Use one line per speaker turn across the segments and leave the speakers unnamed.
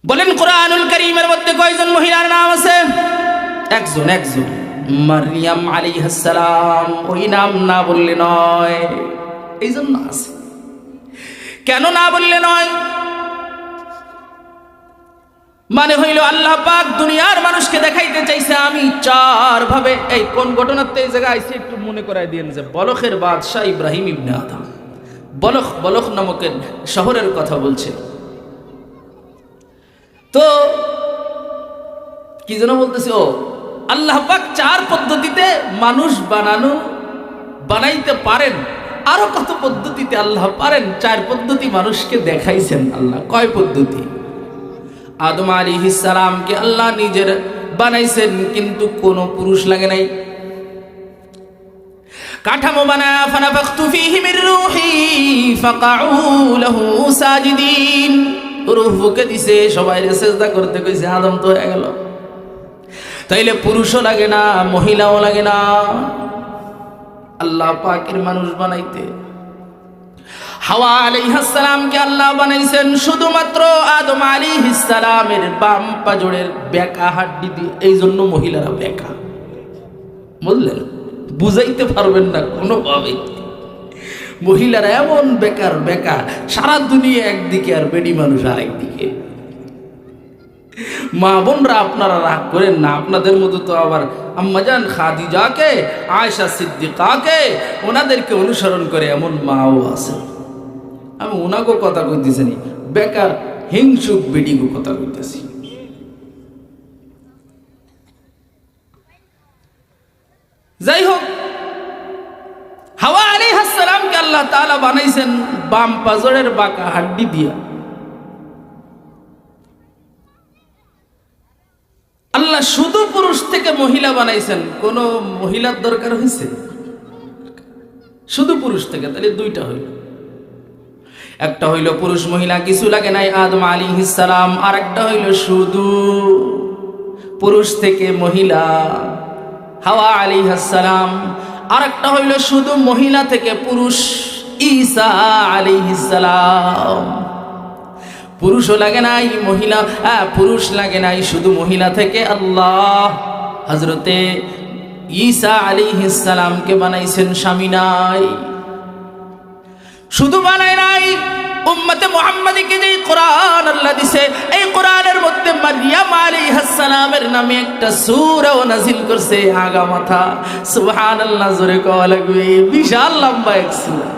বলেন কোরআনুল কারীমের মধ্যে কয়জন মহিলার নাম আছে? একজন। মারইয়াম আলাইহিস সালাম। ওই নাম না বললে নয়, এই জন্য আছে। কেন না বললে নয়? মানে হইল আল্লাহ পাক দুনিয়ার মানুষকে দেখাইতে চাইছে আমি চার ভাবে। এই কোন ঘটনাতে এই জায়গায় আইছে একটু মনে করাই দিয়েন যে বলখের বাদশাহ ইব্রাহিম ইবনে আদম, বলখ নামক শহরের কথা বলছে। তো কি যেন বলতেছে, ও আল্লাহ পাক চার পদ্ধতিতে মানুষ বানাইতে পারেন। আরো কত পদ্ধতিতে আল্লাহ পারেন, চার পদ্ধতি মানুষকে দেখাইছেন আল্লাহ। কয় পদ্ধতি? আদম আলাইহিস সালামকে আল্লাহ নিজের বানাইছেন, কিন্তু কোনো পুরুষ লাগে নাই। কাঠামো বানায়া ফানাফাখতু ফীহি মির রূহি ফাকাউ লাহু সাজিদিন। রূহ ফুঁকে দিছে, সবাই সিজদা করতে কইছে, আদম তো হয়ে গেল। তাইলে পুরুষও লাগে না, মহিলাও লাগে না, আল্লাহ পাকের মানুষ বানাইতে। হাওয়া আলাইহিস সালামকে আল্লাহ বানাইছেন শুধুমাত্র আদম আলাইহিস সালামের বাম পাজরের বেঁকা হাড্ডি দিয়ে। এই জন্য মহিলারা বেঁকা। বুঝলেন? বুঝাইতে পারবেন না কোনোভাবে। মহিলারা এমন বেকার, সারা দুনিয়া একদিকে আর বেডি মানুষ আরেকদিকে। মা বোনরা আপনারা রাগ করেন না, আপনাদের মতো তো আবার আম্মাজান খাদিজাকে, আয়েশা সিদ্দিকাকে, ওনাদেরকে অনুসরণ করে এমন মাও আছে। আমি ওনাকে কথা কইতেছি না, বেকার হিংসুক বেডিগো কথা কইতেছি। যাই হোক, হাওয়া আলাইহিস সালামকে আল্লাহ তাআলা বানাইছেন বাম পাজরের বাঁকা হাড্ডি দিয়া। আল্লাহ শুধু পুরুষ থেকে মহিলা বানাইছেন, কোন মহিলার দরকার হয়েছে? শুধু পুরুষ থেকে। তাহলে দুইটা হইল, একটা হইল পুরুষ মহিলা কিছু লাগে নাই আদম আলাইহিস সালাম, আর একটা হইল শুধু পুরুষ থেকে মহিলা হাওয়া আলাইহিস সালাম, আর একটা হইল শুধু মহিলা থেকে পুরুষ ঈসা আলাইহিস সালাম। পুরুষও লাগে নাই, মহিলা পুরুষ লাগে নাই, শুধু মহিলা থেকে আল্লাহ হযরতে ঈসা আলাইহিস সালামকে বানাইছেন, স্বামী নাই। শুধু বানায় নাই, উম্মতে মুহাম্মাদীকে যে কোরআন আল্লাহ দিছে, এই কোরআনের মধ্যে মারইয়াম আলাইহিস সালামের নামে একটা সূরাও নাযিল করছে। আগা মাথা সুবহানাল্লাহ, জোরে কওয়া লাগবে। বিশাল লম্বা এক সূরা,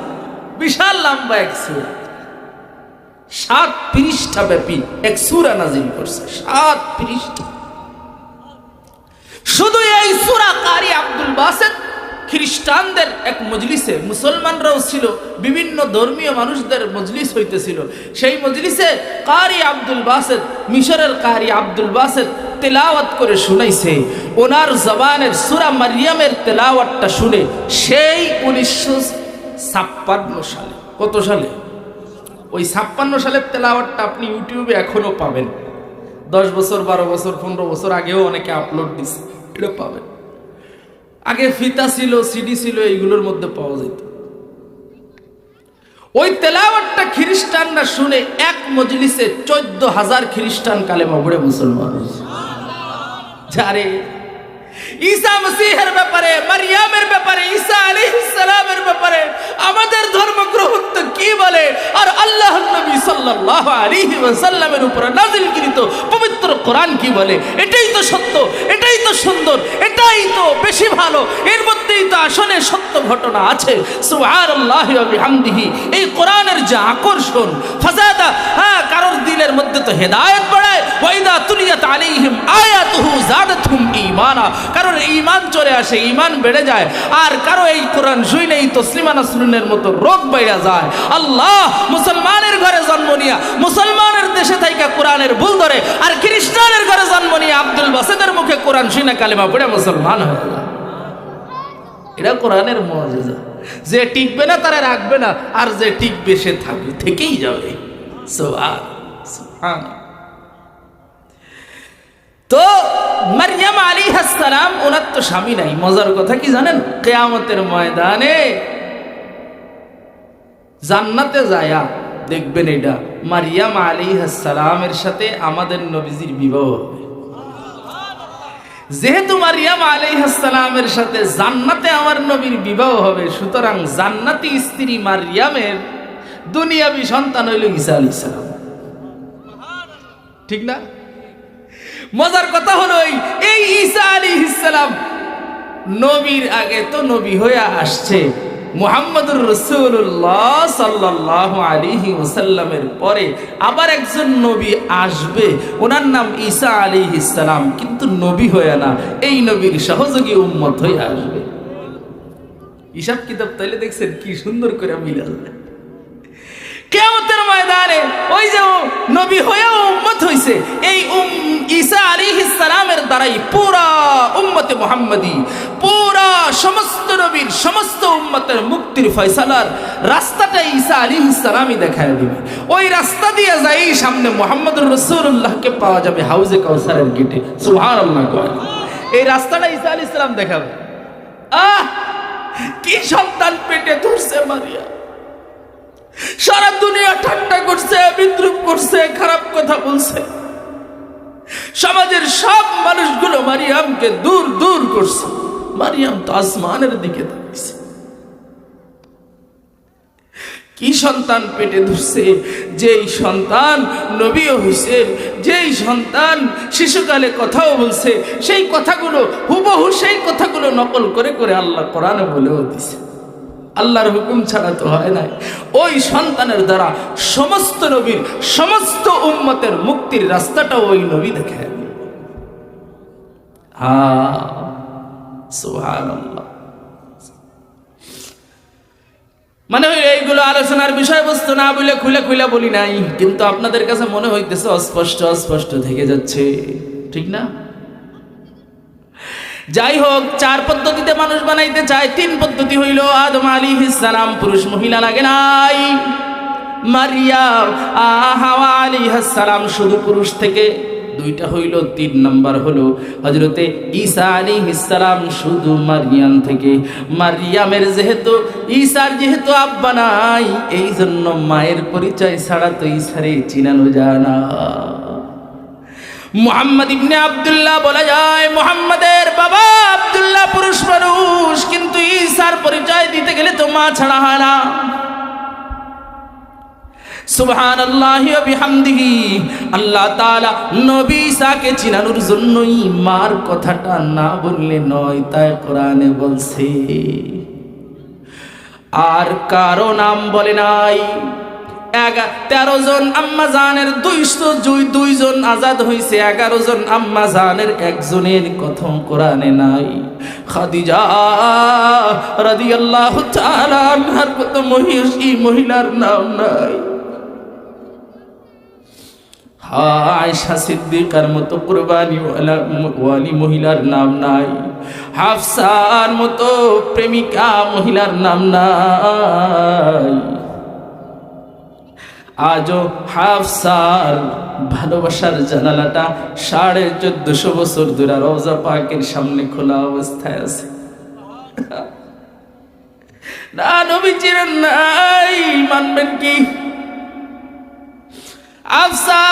বিশাল লম্বা এক সূরা, 7 পৃষ্ঠা ব্যাপী এক সূরা নাযিল করছে। 7 পৃষ্ঠা। শুধু এই সূরা কারি আব্দুল বাসেত খ্রিস্টানদের এক মজলিসে, মুসলমানরাও ছিল, বিভিন্ন ধর্মীয় মানুষদের মজলিস হইতেছিল। সেই মজলিসে কারি আব্দুল বাসেত, মিশরের কারি আব্দুল বাসেত তেলাওয়াত করে শুনাইছে। ওনার জবানের সূরা মারইয়ামের তেলাওয়াতটা শুনে সেই 1956 সালে, কত সালে? ওই 56 সালের তেলাওয়াতটা আপনি ইউটিউবে এখনো পাবেন। 10 বছর, 12 বছর, 15 বছর আগেও অনেকে আপলোড দিছে, এটা পাবেন। আগে ফিতা ছিল, সিডি ছিল, এইগুলোর মধ্যে পাওয়া যেত। ওই তেলাওয়াতটা খ্রিস্টানরা শুনে এক মজলিসে 14,000 খ্রিস্টান কালেমা পড়ে মুসলমান। যারে ঈসা মসীহের ব্যাপারে, মারইয়ামের ব্যাপারে, ঈসা আলাইহিস সালামের ব্যাপারে আমাদের ধর্মগ্রন্থ কি বলে, আর আল্লাহর নবী সাল্লাল্লাহু আলাইহি ওয়াসাল্লামের উপর নাযিলকৃত পবিত্র কোরআন কি বলে, এটাই তো সত্য, এটাই তো সুন্দর, এটাই তো বেশি ভালো। এর মধ্যেই তো আসলে সত্য ঘটনা আছে। সুবহানাল্লাহি ওয়া বিহামদিহি। এই কোরআনের যে আকর্ষণ, ফাসাদা, কারোর দিলের মধ্যে তো হেদায়েত বাড়ায়। ওয়া ইযা তুলিয়াত আলাইহিম আয়াতুহু যাদাতহুম ঈমানা। কারোর ঈমান চলে আসে, ঈমান বেড়ে যায়। আর কারো এই কোরআন শুনেই তসলিমা নাসরিনের মতো রোগ বাইরা যায়। আল্লাহ মুসলমানের ঘরে জন্ম নিয়া, মুসলমানের দেশে থাইকা কোরআনের ভুল ধরে, আর খ্রিস্টানের ঘরে জন্ম নিয়ে আব্দুল বাসেতের মুখে কোরআন শুনে কালেমা পড়ে মুসলমান হয়ে যায়। এটা কোরআনের মুআজিজা। যে টিকবে না তারা রাখবে না, আর যে টিকবে সে থাকবে, থেকেই যাবে। সুবহান। তো মারইয়াম আলাইহিস সালাম, ওনার তো স্বামী নাই। মজার কথা কি জানেন? কিয়ামতের ময়দানে জান্নাতে যায়া দেখবেন এটা মারিয়াম আলাইহিস সালামের সাথে আমাদের নবীজির বিবাহ হবে। যেহেতু মারিয়াম আলাইহিস সালামের সাথে জান্নাতে আমার নবীর বিবাহ হবে, সুতরাং জান্নাতি স্ত্রী মারিয়ামের দুনিয়াবি সন্তান হইল ঈসা আলাইহিস সালাম। ঠিক না? মজার কথা হলো এই ঈসা আলাইহিস সালাম নবীর আগে তো নবী হয়ে আসছে, মুহাম্মদুর রাসূলুল্লাহ সাল্লাল্লাহু আলাইহি ওয়াসাল্লামের পরে আবার একজন নবী আসবে, ওনার নাম ঈসা আলাইহিস সালাম, কিন্তু নবী হয়ে না, এই নবীর সহযোগী উম্মত হয়ে আসবে। হিসাব কিতাব তাইলে দেখছেন কি সুন্দর করে মিলাল। কিয়ামতের ময়দানে ওই যে নবী হয়েও উম্মত হইছে, এই ঈসা আলাইহিস সালামের দ্বারাই পুরা উম্মতে মুহাম্মাদি, পুরা সমস্ত নবীর সমস্ত উম্মতের মুক্তির ফয়সালার রাস্তাটা ঈসা আলাইহিস সালামই দেখায় দিবে। ওই রাস্তা দিয়ে যাই সামনে মুহাম্মদুর রাসূলুল্লাহকে পাওয়া যাবে হাউজে কাউসারের গেটে। সুবহানাল্লাহ। এই রাস্তাটা ঈসা আলাইহিস সালাম দেখাবে। কি সন্তান পেটে ধরছে মারিয়া, সারা দুনিয়া ঠাট্টা করছে, বিদ্রুপ করছে, খারাপ কথা বলছে, সমাজের সব মানুষগুলো মারিয়ামকে দূর দূর করছে। মারিয়াম তো আসমানের দিকে তাকিয়েছে। কি সন্তান পেটে ধরছে, যেই সন্তান নবীও হইছে, যেই সন্তান শিশুকালে কথাও বলছে, সেই কথাগুলো হুবহু সেই কথাগুলো নকল করে করে আল্লাহ কোরআনে বলেও দিছে। আল্লাহর হুকুম ছাড়া তো হয় না। ওই সন্তানের দ্বারা সমস্ত নবীর সমস্ত উম্মতের মুক্তির রাস্তাটা ওই নবী দেখায়। সুবহানাল্লাহ। মানে এইগুলো আলোচনার বিষয়বস্তু না বলে খুলে খুলে বলি নাই, কিন্তু আপনাদের কাছে মনে হইতেছে অস্পষ্ট অস্পষ্ট থেকে যাচ্ছে, ঠিক না? যাই হোক, 4 পদ্ধতিতে মানুষ বানাইতে চায়। 3 পদ্ধতি হইল আদম আলাইহিস সালাম, পুরুষ মহিলা লাগে নাই। মারিয়াম হাওয়া আলাইহিস সালাম শুধু পুরুষ থেকে 2টা হইল। 3 নাম্বার হলো হযরতে ঈসা আলাইহিস সালাম শুধু মারিয়াম থেকে। মারিয়ামের যেহেতু ঈসার যেহেতু আব্বা নাই, এই জন্য মায়ের পরিচয় ছাড়া তো ঈসারে চিনানো যায় না। মুহাম্মদ ইবনে আব্দুল্লাহ বলা যায়, মুহাম্মাদের বাবা আব্দুল্লাহ পুরুষ মানুষ, কিন্তু ঈসার পরিচয় দিতে গেলে তো মা ছাড়া হয় না। সুবহানাল্লাহি ওয়া বিহামদিহি। আল্লাহ তাআলা নবী ঈসাকে চিনানোর জন্যই মার কথাটা না বললে নয়, তাই কোরআনে বলছে। আর কারো নাম বলে নাই। 13 জন আম্মা জানের 202 জন আজাদ হইছে, 11 জন আম্মা জানের একজনের কথা কোরআনে নাই। খাদিজা রাদিয়াল্লাহু তাআলা আনহার কত মহিলার নাম নাই। আয়েশা সিদ্দিকার মতো কুরবানি ওয়ালি মহিলার নাম নাই। হাফসার মতো প্রেমিকা মহিলার নাম নাই। আজও হাফসার ভালোবাসার জানালাটা 1450 বছর ধরে রওজা পাকের সামনে খোলা অবস্থায় আছে। না নবীজির নাই, মানবেন কি? হাফসা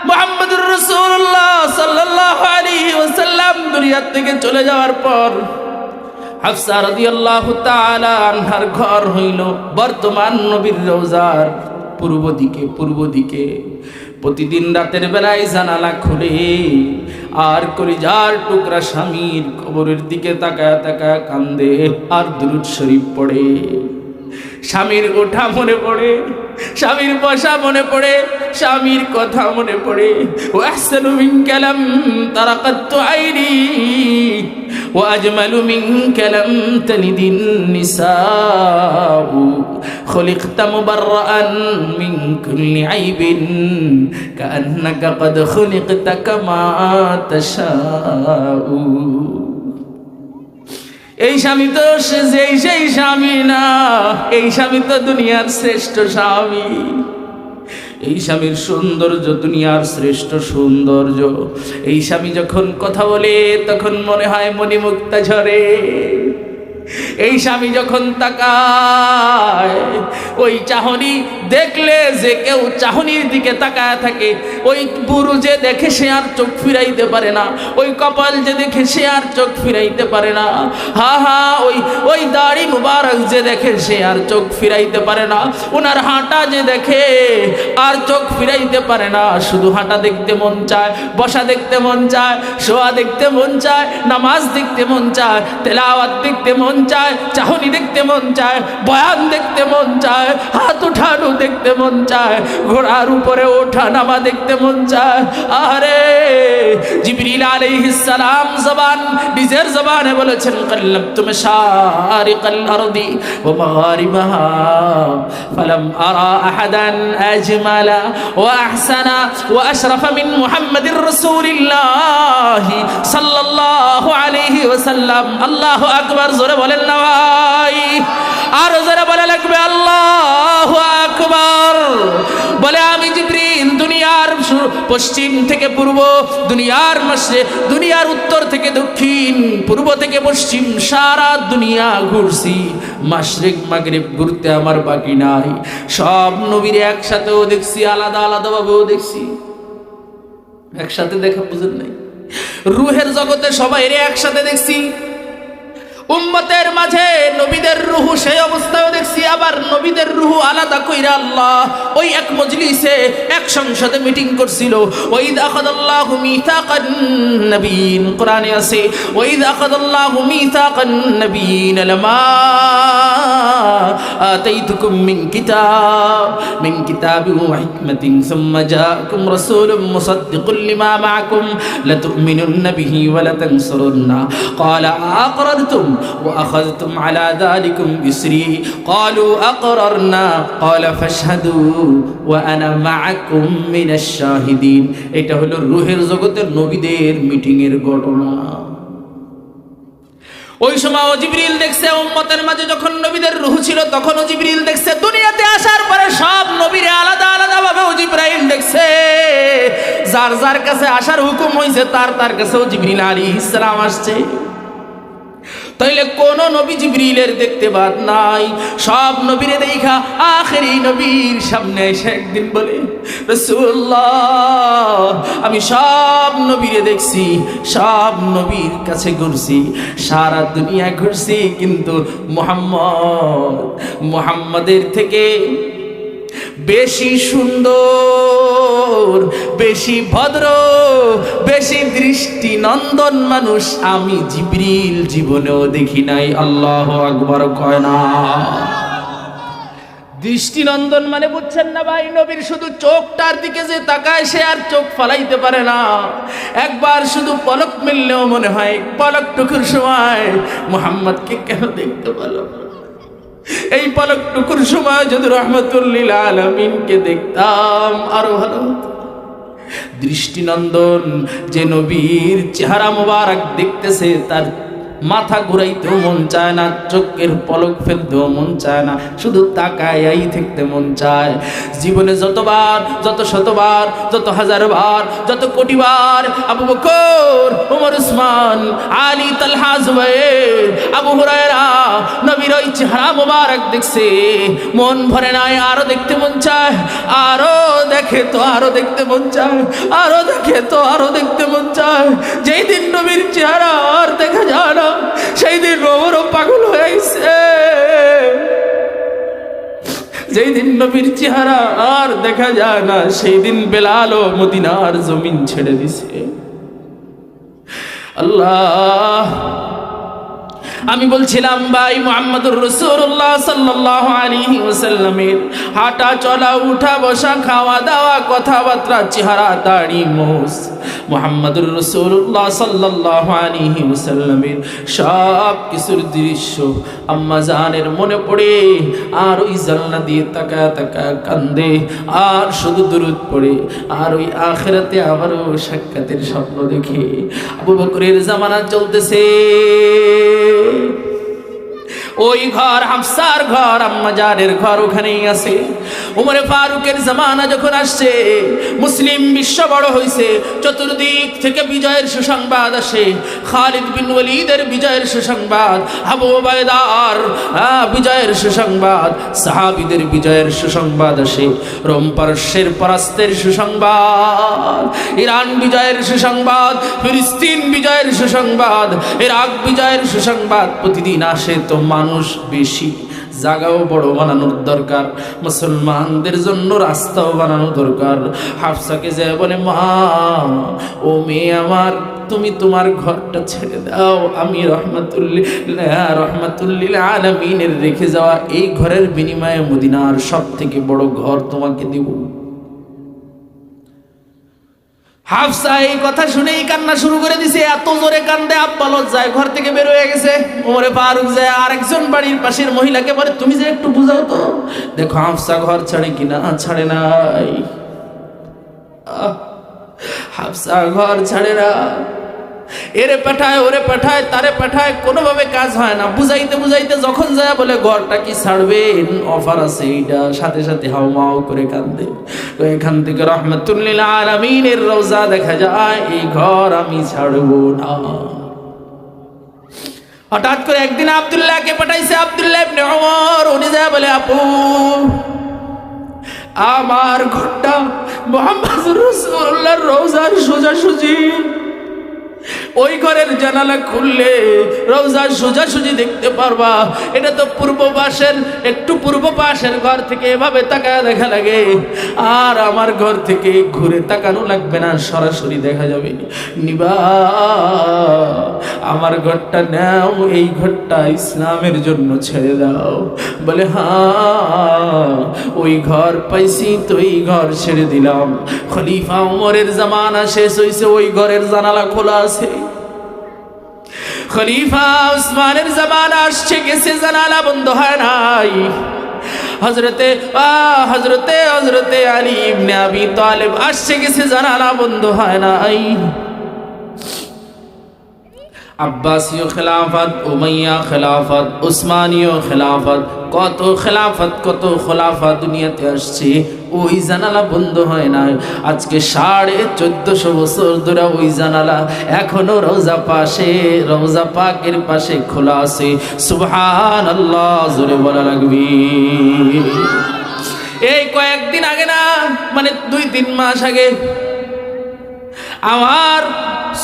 মুহাম্মদুর রাসূলুল্লাহ সাল্লাল্লাহু আলাইহি ওয়াসাল্লাম দুনিয়া থেকে চলে যাওয়ার পর হাফসা রাদিয়াল্লাহু তাআলা আনহার ঘর হইল বর্তমান নবীর রওজার পূর্ব দিকে। প্রতিদিন রাতের বেলায় জানালা খুলে আর কলিজার টুকরা স্বামীর কবরের দিকে তাকায় তাকায় কান্দে আর দুরূদ শরীফ পড়ে। স্বামীর ওঠা মনে পড়ে, স্বামীর বসা মনে পড়ে, স্বামীর কথা মনে পড়ে। ওয়াহসানু মিনকা লাম তারাকাতু আইনি ওয়া আজমালু মিনকা লাম তালিদিন নিসাউ খুলিকতা মুবাররাআন মিন কুল্লি আইবিন কাআন্নাকা ক্বাদ খুলিকতা কামা তাশাউ। এই স্বামী তো সেই স্বামী না, এই স্বামী তো দুনিয়ার শ্রেষ্ঠ স্বামী। এই স্বামীর সৌন্দর্য দুনিয়ার শ্রেষ্ঠ সৌন্দর্য। এই স্বামী যখন কথা বলে তখন মনে হয় মণিমুক্তা ঝরে। এই স্বামী যখন তাকায়, ওই চাহনি দেখলে যে কেউ চাহনির দিকে তাকায় থাকে, ওই বুরু যে দেখে সে আর চোখ ফিরাইতে পারে না, ওই কপাল যে দেখে সে আর চোখ ফিরাইতে পারে না, হা হা ওই দাড়ি মুবারক যে দেখে সে আর চোখ ফিরাইতে পারে না, ওনার হাঁটা যে দেখে আর চোখ ফিরাইতে পারে না। শুধু হাঁটা দেখতে মন চায়, বসা দেখতে মন চায়, শোয়া দেখতে মন চায়, নামাজ দেখতে মন চায়, তেলাওয়াত দেখতে মন চায়, চাহনি দেখতে মন চায়, বয়ান দেখতে মন চায়, হাত উঠানো দেখতে মন চায়, ঘোড়ার উপরে ওঠা নামা দেখতে মন চায়। আরে জিবরিল আলাইহিস সালাম জবান নিজের জবানে বলেছেন, কাল্লাবতু মাশারিকাল আরদি ওয়া মাগারিবাহা ফালাম আরা আহাদান আজমালা ওয়া আহসানা ওয়া আশরাফা মিন মুহাম্মাদির রাসূলিল্লাহ সাল্লাল্লাহু আলাইহি ওয়াসাল্লাম। আল্লাহু আকবার, জোরে বলেন না ভাই, আর জোরে বলা লাগবে আল্লাহু আকবার। বলে আমি জিবরিল দুনিয়ার পশ্চিম থেকে পূর্ব, দুনিয়ার মাশরিক, দুনিয়ার উত্তর থেকে দক্ষিণ, পূর্ব থেকে পশ্চিম, সারা দুনিয়া ঘুরছি, মাশরিক মাগরিব ঘুরতে আমার বাকি নাই। সব নবীর একসাথেও দেখছি, আলাদা আলাদা ভাবেও দেখছি। একসাথে দেখা বুঝেন নাই, রুহের জগতে সবাই একসাথে দেখছি। উম্মতের মাঝে নবীদের রূহ সেই অবস্থায় দেখছি, আবার নবীদের রূহ আলাদা কইরা আল্লাহ ওই এক মজলিসে এক সংসদে মিটিং করছিল। ওয়াইদ আখাযাল্লাহু মিসাকান নবিয়্যিন, কোরআনে আছে ওয়াইদ আখাযাল্লাহু মিসাকান নবিয়্যিন লামা আতাইতুকুম মিন কিতাবিন ওয়া হিকমাতিন সুম্মা জাআকুম রাসূলুম মুসাদ্দিকুল লিমা মাআকুম লাতু'মিনুন্না বিহি ওয়া লাতানসুরুন্না ক্বালা আ'আকরারতুম وأخذتم على ذلكم إصري قالوا أقررنا قال فاشهدوا وأنا معكم من الشاهدين। এটা হলো রূহের জগতের নবীদের মিটিং এর ঘটনা। ওই সময় জিবরিল দেখছে উম্মতের মাঝে যখন নবীদের রূহ ছিল তখন জিবরিল দেখছে, দুনিয়াতে আসার পরে সব নবীরে আলাদা আলাদা ভাবে জিবরাইল দেখছে। যার যার কাছে আসার হুকুম হয়েছে তার কাছেও জিবরিল আলাইহিস সালাম আসছে। তাইলে কোন নবী জিবরিলের দেখতে বাদ নাই, সব নবীরে দেখা আখেরি নবীর সামনে এসে একদিন বলে, রাসূলুল্লাহ আমি সব নবীরে দেখছি, সব নবীর কাছে ঘুরছি, সারা দুনিয়া ঘুরছি, কিন্তু মুহাম্মদের থেকে বেশি সুন্দর, বেশি ভদ্র, বেশি দৃষ্টি নন্দন মানুষ আমি জিবরিল জীবনেও দেখি নাই। আল্লাহু আকবার কয় না। দৃষ্টিনন্দন মানে বুঝছেন না ভাই, নবীর শুধু চোখটার দিকে যে তাকায় সে আর চোখ ফালাইতে পারে না। একবার শুধু পলক মিললেও মনে হয় পলক টুকুর সময় মুহাম্মদকে কেন দেখতে পেল। এই পলক টুকুর সময় যদি রাহমাতুল লিল আলামিনকে দেখতাম আরো ভালো হতো। দৃষ্টিনন্দন যে নবীর চেহারা মোবারক দেখতেছে তার মাথা ঘুরাইতেও মন চায় না, চোখের পলক ফেলতেও মন চায় না, শুধু তাকায়াই থাকতে মন চায়। জীবনে যতবার, যত শতবার, যত হাজারবার, যত কোটিবার আবু বকর, ওমর, উসমান, আলী, তালহা, জুবাইর, আবু হুরায়রা নবীর ওই চেহারা মোবারক দেখছে, মন ভরে নাই, আরো দেখতে মন চায়, আরো দেখে তো আরো দেখতে মন চায়, আরো দেখে তো আরো দেখতে মন চায়। যেই দিন নবীর চেহারা আর দেখা যায় না সেই দিন ওমরও পাগল হয়েছে। যেই দিন নবীর চেহারা আর দেখা যায় না সেই দিন বেলালও মদিনার জমিন ছেড়ে দিছে। আল্লাহ, আমি বলছিলাম ভাই মুহাম্মদুর রাসূলুল্লাহ সাল্লাল্লাহু আলাইহি ওয়াসাল্লামের হাঁটা চলা, উঠা বসা, খাওয়া দাওয়া, কথাবার্তা, চেহারা, দাড়ি, মোছ, মুহাম্মদুর রাসূলুল্লাহ সাল্লাল্লাহু আলাইহি ওয়াসাল্লামের সব কিছুর দৃশ্য আম্মা জানের মনে পড়ে, আর ওই জানলা দিয়ে তাকায় তাকায় কান্দে, আর শুধু দুরূদ পড়ে, আর ওই আখিরাতে আবারও সাক্ষাতের স্বপ্ন দেখে। আবু বকরের জামানা চলতেছে, ওই ঘর হাফসার ঘর, আম্মা জানের ঘর ওখানেই আছে। উমরে ফারুকের জামানা যখন আসছে, মুসলিম বিশ্ব বড় হয়েছে, চতুর্দিক থেকে বিজয়ের সুসংবাদ আসে। খালিদ বিন ওয়ালিদের বিজয়ের সুসংবাদ, আবু উবাইদার বিজয়ের সুসংবাদ, সাহাবীদের বিজয়ের সুসংবাদ আসে। রোম পারস্যের পরাস্তের সুসংবাদ, ইরান বিজয়ের সুসংবাদ, ফিলিস্তিন বিজয়ের সুসংবাদ, ইরাক বিজয়ের সুসংবাদ প্রতিদিন আসে। তো মানুষ বেশি, জায়গাও বড় বানানোর দরকার, মুসলমানদের জন্য রাস্তাও বানানো দরকার। হাফসাকে যায় বলে, মা ও মেয়ে আমার, তুমি তোমার ঘরটা ছেড়ে দাও, আমি রহমাতুল্লিল আলামিনের রেখে যাওয়া এই ঘরের বিনিময়ে মদিনার সব থেকে বড় ঘর তোমাকে দিব। হাফসা এই কথা শুনেই কান্না শুরু করে দিছে, এত জোরে কান্দে আব্বা লজ্জায় ঘর থেকে বের হয়ে গেছে। ওমরে ফারুক যায় আরেকজন বাড়ির পাশের মহিলাকে বলে, তুমি যে একটু বুঝাও তো, দেখো হাফসা ঘর ছাড়ে কিনা। ছাড়ে নাই, হাফসা ঘর ছাড়ে না। এরে পাঠায়, ওরে পাঠায়, তারে পাঠায়, কোনোভাবে কাজ হয় না। বুঝাইতে বুঝাইতে যখন যায় বলে, ঘরটা কি ছাড়বেন, অফার আছে এইটা, সাথে সাথে হাউমাউ করে কান্দে। এখান থেকে রহমাতুল্লিল আলামিনের রওজা দেখা যায়, এই ঘর আমি ছাড়বো না। হঠাৎ করে একদিন আব্দুল্লাহকে পাঠাইছে, আব্দুল্লাহ ইবনে ওমর, উনি যায় বলে, আপু আমার ঘরটা মুহাম্মদুর রাসূলুল্লাহর রওজার সোজাসুজি, ওই ঘরের জানালা খুললে রওজার সোজাসুজি দেখতে পারবা। এটা তো পূর্ব পাশের, একটু পূর্ব পাশের ঘর থেকে এভাবে তাকায় দেখা লাগে, আর আমার ঘর থেকে ঘুরে তাকানো লাগবে না, সরাসরি দেখা যাবে। নিবা, আমার ঘরটা নাও, এই ঘরটা ইসলামের জন্য ছেড়ে দাও। বলে, হ্যাঁ ওই ঘর পাইছি তো এই ঘর ছেড়ে দিলাম। খলিফা ওমরের জামানা শেষ হয়েছে, ওই ঘরের জানালা খোলা আছে। খলিফা উসমানের জামানা আসছে গেছে, জানালা বন্ধ হয় নাই। হযরতে আলী ইবনে আবি তালিব আসছে গেছে, জানালা বন্ধ হয় নাই। আব্বাসীয় খেলাফত, উমাইয়া খেলাফত, উসমানীয় খেলাফত, কত খেলাফত, কত খোলাফা দুনিয়াতে আসছে, ওই জানালা বন্ধ হয় না। আজকে 1450 বছর ধরে ওই জানালা এখনো রওজা পাকের পাশে খোলা আছে। সুবহানাল্লাহ, জোরে বলা লাগবে। এই কয়েকদিন আগে না, মানে 2-3 মাস আগে, আমার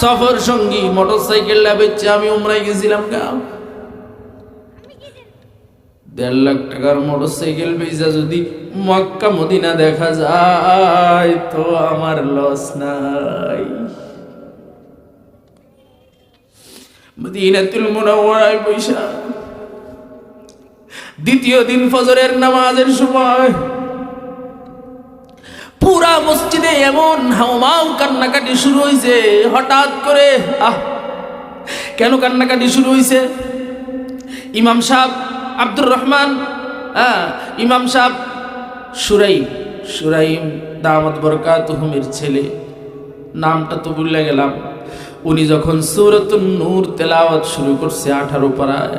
সফর সঙ্গী মোটরসাইকেলটা বেচে আমি উমরায় গেছিলাম। 1.5 লাখ টাকার মোটরসাইকেল বেচা যদি মক্কা মদিনা দেখা যায় তো আমার লস নাই। মদিনাতুল মুনাওয়ারায় বৈশা দ্বিতীয় দিন ফজরের নামাজের সময় পুরা মসজিদে এমন হাউমাউ কান্নাকাটি শুরু হয়েছে। হঠাৎ করে কেন কান্নাকাটি শুরু হয়েছে? ইমাম সাহেব আব্দুর রহমান, ইমাম সাহেব সুরাইম দামাত বরকাতুহুমের ছেলে, নামটা তো ভুলে গেলাম। উনি যখন সূরাতুন নূর তেলাওয়াত শুরু করছে 18 পারায়,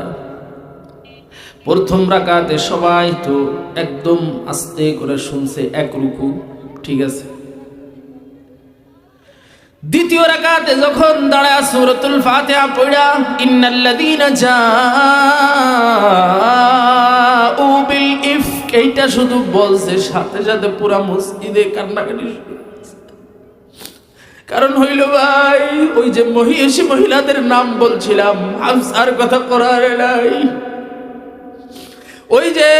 প্রথম রাকাতে সবাই তো একদম আস্তে করে শুনছে, এক রুকু, ঠিক আছে। দ্বিতীয় রাকাতে যখন দাঁড়ায় সূরাতুল ফাতিহা পড়া, ইন্নাল্লাযীনা জাউ বিল ইফক, এইটা শুধু বলছে, সাথে সাথে পুরা মসজিদে কান্নাকাটি শুরু হয়েছে। কারণ হইল ভাই, ওই যে মহিষী মহিলাদের নাম বলছিলাম, হাফসার কথা কোরআনে নাই, ওই যে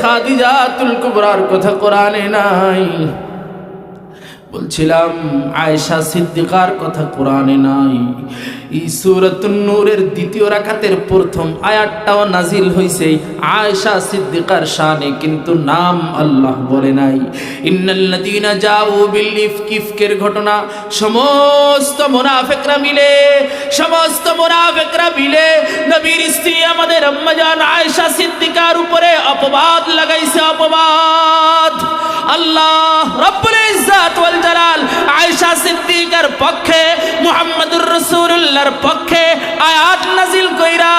খাদিজাতুল কুবরার কথা কোরআনে নাই, বলছিলাম আয়েশা সিদ্দিকার কথা কোরআনে নাই। এই সূরাতুন নূরের দ্বিতীয় রাকাতের প্রথম আয়াতটাও নাজিল হইছে আয়েশা সিদ্দিকার শানে, কিন্তু নাম আল্লাহ বলে নাই। ইন্নাল্লাযীনা জাউ বিল ইফকের ঘটনা সমস্ত মুনাফিকরা মিলে নবীর স্ত্রী আমাদের আম্মা জান আয়েশা সিদ্দিকার উপরে অপবাদ লাগাইছে, অপবাদ। আল্লাহ রাব্বুল ইজ্জাত ওয়াল জালাল আয়েশা সিদ্দিকার পক্ষে, মুহাম্মদুর রাসূলুল্লাহর পক্ষে আয়াত নাজিল কইরা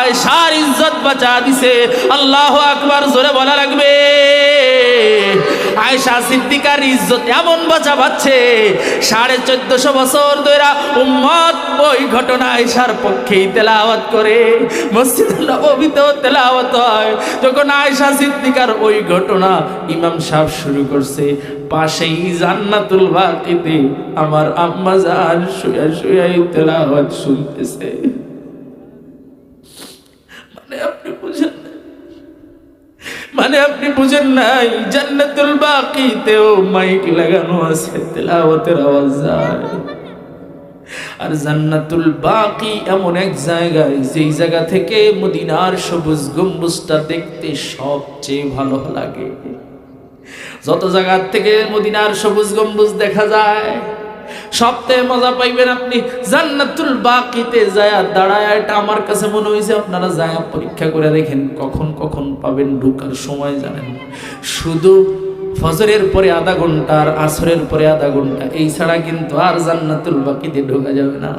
আয়েশার ইজ্জত বাঁচা দিছে। আল্লাহু আকবার, জোরে বলা লাগবে। আয়েশা সিদ্দিকার ইজ্জত এমন বাঁচাচ্ছে 1450 বছর ধরে উম্মত ওই ঘটনা আয়েশার পক্ষেই তেলাওয়াত করে, মসজিদুল নববীতেও তেলাওয়াত হয়। যখন আয়েশা সিদ্দিকার ওই ঘটনা ইমাম সাহেব শুরু করছে, পাশেই জান্নাতুল বাকিতে আমার আম্মা জান শুয়ে শুয়ে তেলাওয়াত শুনতেছে। আপনি বুঝেন নাই, জান্নাতুল বাকিতেও মাইক লাগানো আছে, তেলাওয়াতের আওয়াজ যায়। আর জান্নাতুল বাকি এমন এক জায়গায়, যেই জায়গা থেকে মদিনার সবুজ গম্বুজটা দেখতে সবচেয়ে ভালো লাগে। যত জায়গা থেকে মদিনার সবুজ গম্বুজ দেখা যায়, সবচেয়ে মজা পাইবেন আপনি জান্নাতুল বাকিতে যায়া দাঁড়ায়। এটা আমার কাছে মনে হয়েছে আপনারা যায়া পরীক্ষা করে দেখেন, কখন কখন পাবেন ঢুকার সময় জানেন। শুধু ফজরের পরে আধা ঘন্টা আর আসরের পরে আধা ঘন্টা, এই ছাড়া কিন্তু আর জান্নাতুল বাকিতে ঢোকা যাবে না।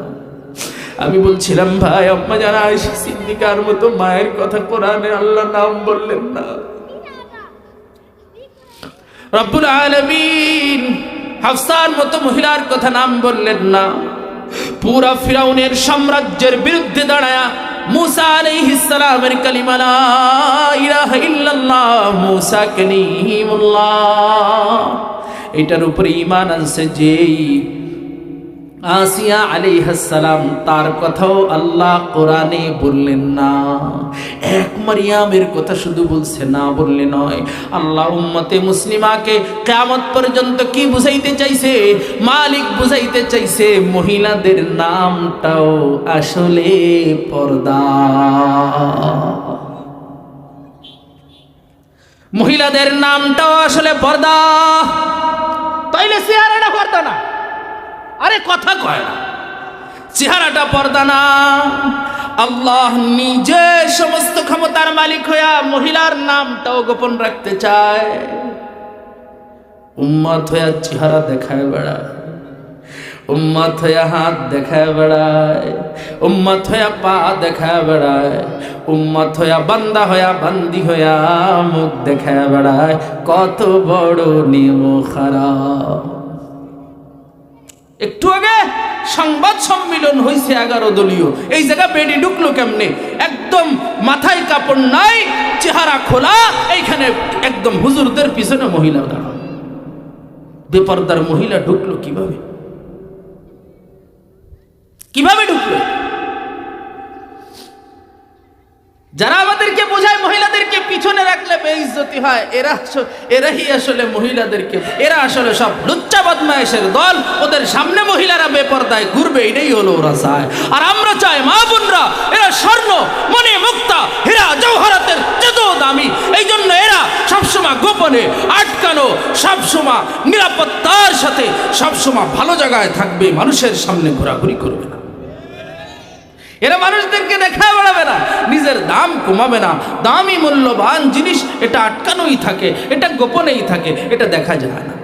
আমি বলছিলাম ভাই, আম্মা যারা আয়েশা সিদ্দিকার মতো মায়ের কথা কোরআনে আল্লাহ নাম বললেন না, রব্বুল আলামিন হাফসার মতো মহিলার কথা নাম বললেন না। পুরা ফিরাউনের সাম্রাজ্যের বিরুদ্ধে দাঁড়ায়া মুসা আলাইহিস সালামের কালিমা লা ইলাহা ইল্লাল্লাহ, মুসা কালিমুল্লাহ, এটার উপরে ঈমান আনছে যেই আসিয়া আলাইহিস সালাম, তার কথাও আল্লাহ কোরআনে বললেন না। এক মারিয়ামের কথা শুধু বলছে না, বললে নয়। আল্লাহ উম্মতে মুসলিমাকে কিয়ামত পর্যন্ত কি বুঝাইতে চাইছে? মালিক বুঝাইতে চাইছে মহিলাদের নামটাও আসলে পর্দা। মহিলাদের নামটাও আসলে পর্দা। তাইলে চেহারাটা পর্দা না? আরে কথা কয় না, চেহারাটা পর্দা না। আল্লাহ নিজে সমস্ত ক্ষমতার মালিক হইয়া মহিলার নামটাও গোপন রাখতে চায়। উম্মত হইয়া চেহারা দেখায় বেড়ায়, উম্মত হইয়া হাত দেখায় বেড়ায়, উম্মত হইয়া পা দেখায় বেড়ায়, উম্মত হইয়া বান্দা হইয়া বান্দি হইয়া মুখ দেখায় বেড়ায়। কত বড় নিয়ম খারাপ। একটু আগে সংবাদ সম্মেলন হয়েছে 11 দলীয়, এই জায়গা বেডি ঢুকলো কেমনে? একদম মাথায় কাপড় নাই, চেহারা খোলা, এইখানে একদম হুজুরদের পিছনে মহিলা দাঁড়ানো। বেপরদার মহিলা ঢুকলো কিভাবে? কিভাবে ঢুকলো? যারা আমাদেরকে বোঝায় মহিলাদেরকে পিছনে রাখলে বেইজ্জতি হয়, এরাই আসলে মহিলাদেরকে, এরা আসলে সব লুচ্চা বদমায়েশের দল। ওদের সামনে মহিলারা বেপরদায় ঘুরবে, এটাই হলো ওরা চায়। আর আমরা চাই মা বোনরা, এরা স্বর্ণ মণি মুক্তা হীরা জওহরাতের যত দামি, এই জন্য এরা সবসময় গোপনে আটকানো, সবসময় নিরাপত্তার সাথে সবসময় ভালো জায়গায় থাকবে, মানুষের সামনে ঘোরাঘুরি করবে না। এরা মানুষদেরকে দেখায় বেড়াবে না, নিজের দাম কমাবে না। দামি মূল্যবান জিনিস এটা আটকানোই থাকে, এটা গোপনেই থাকে, এটা দেখা যায় না।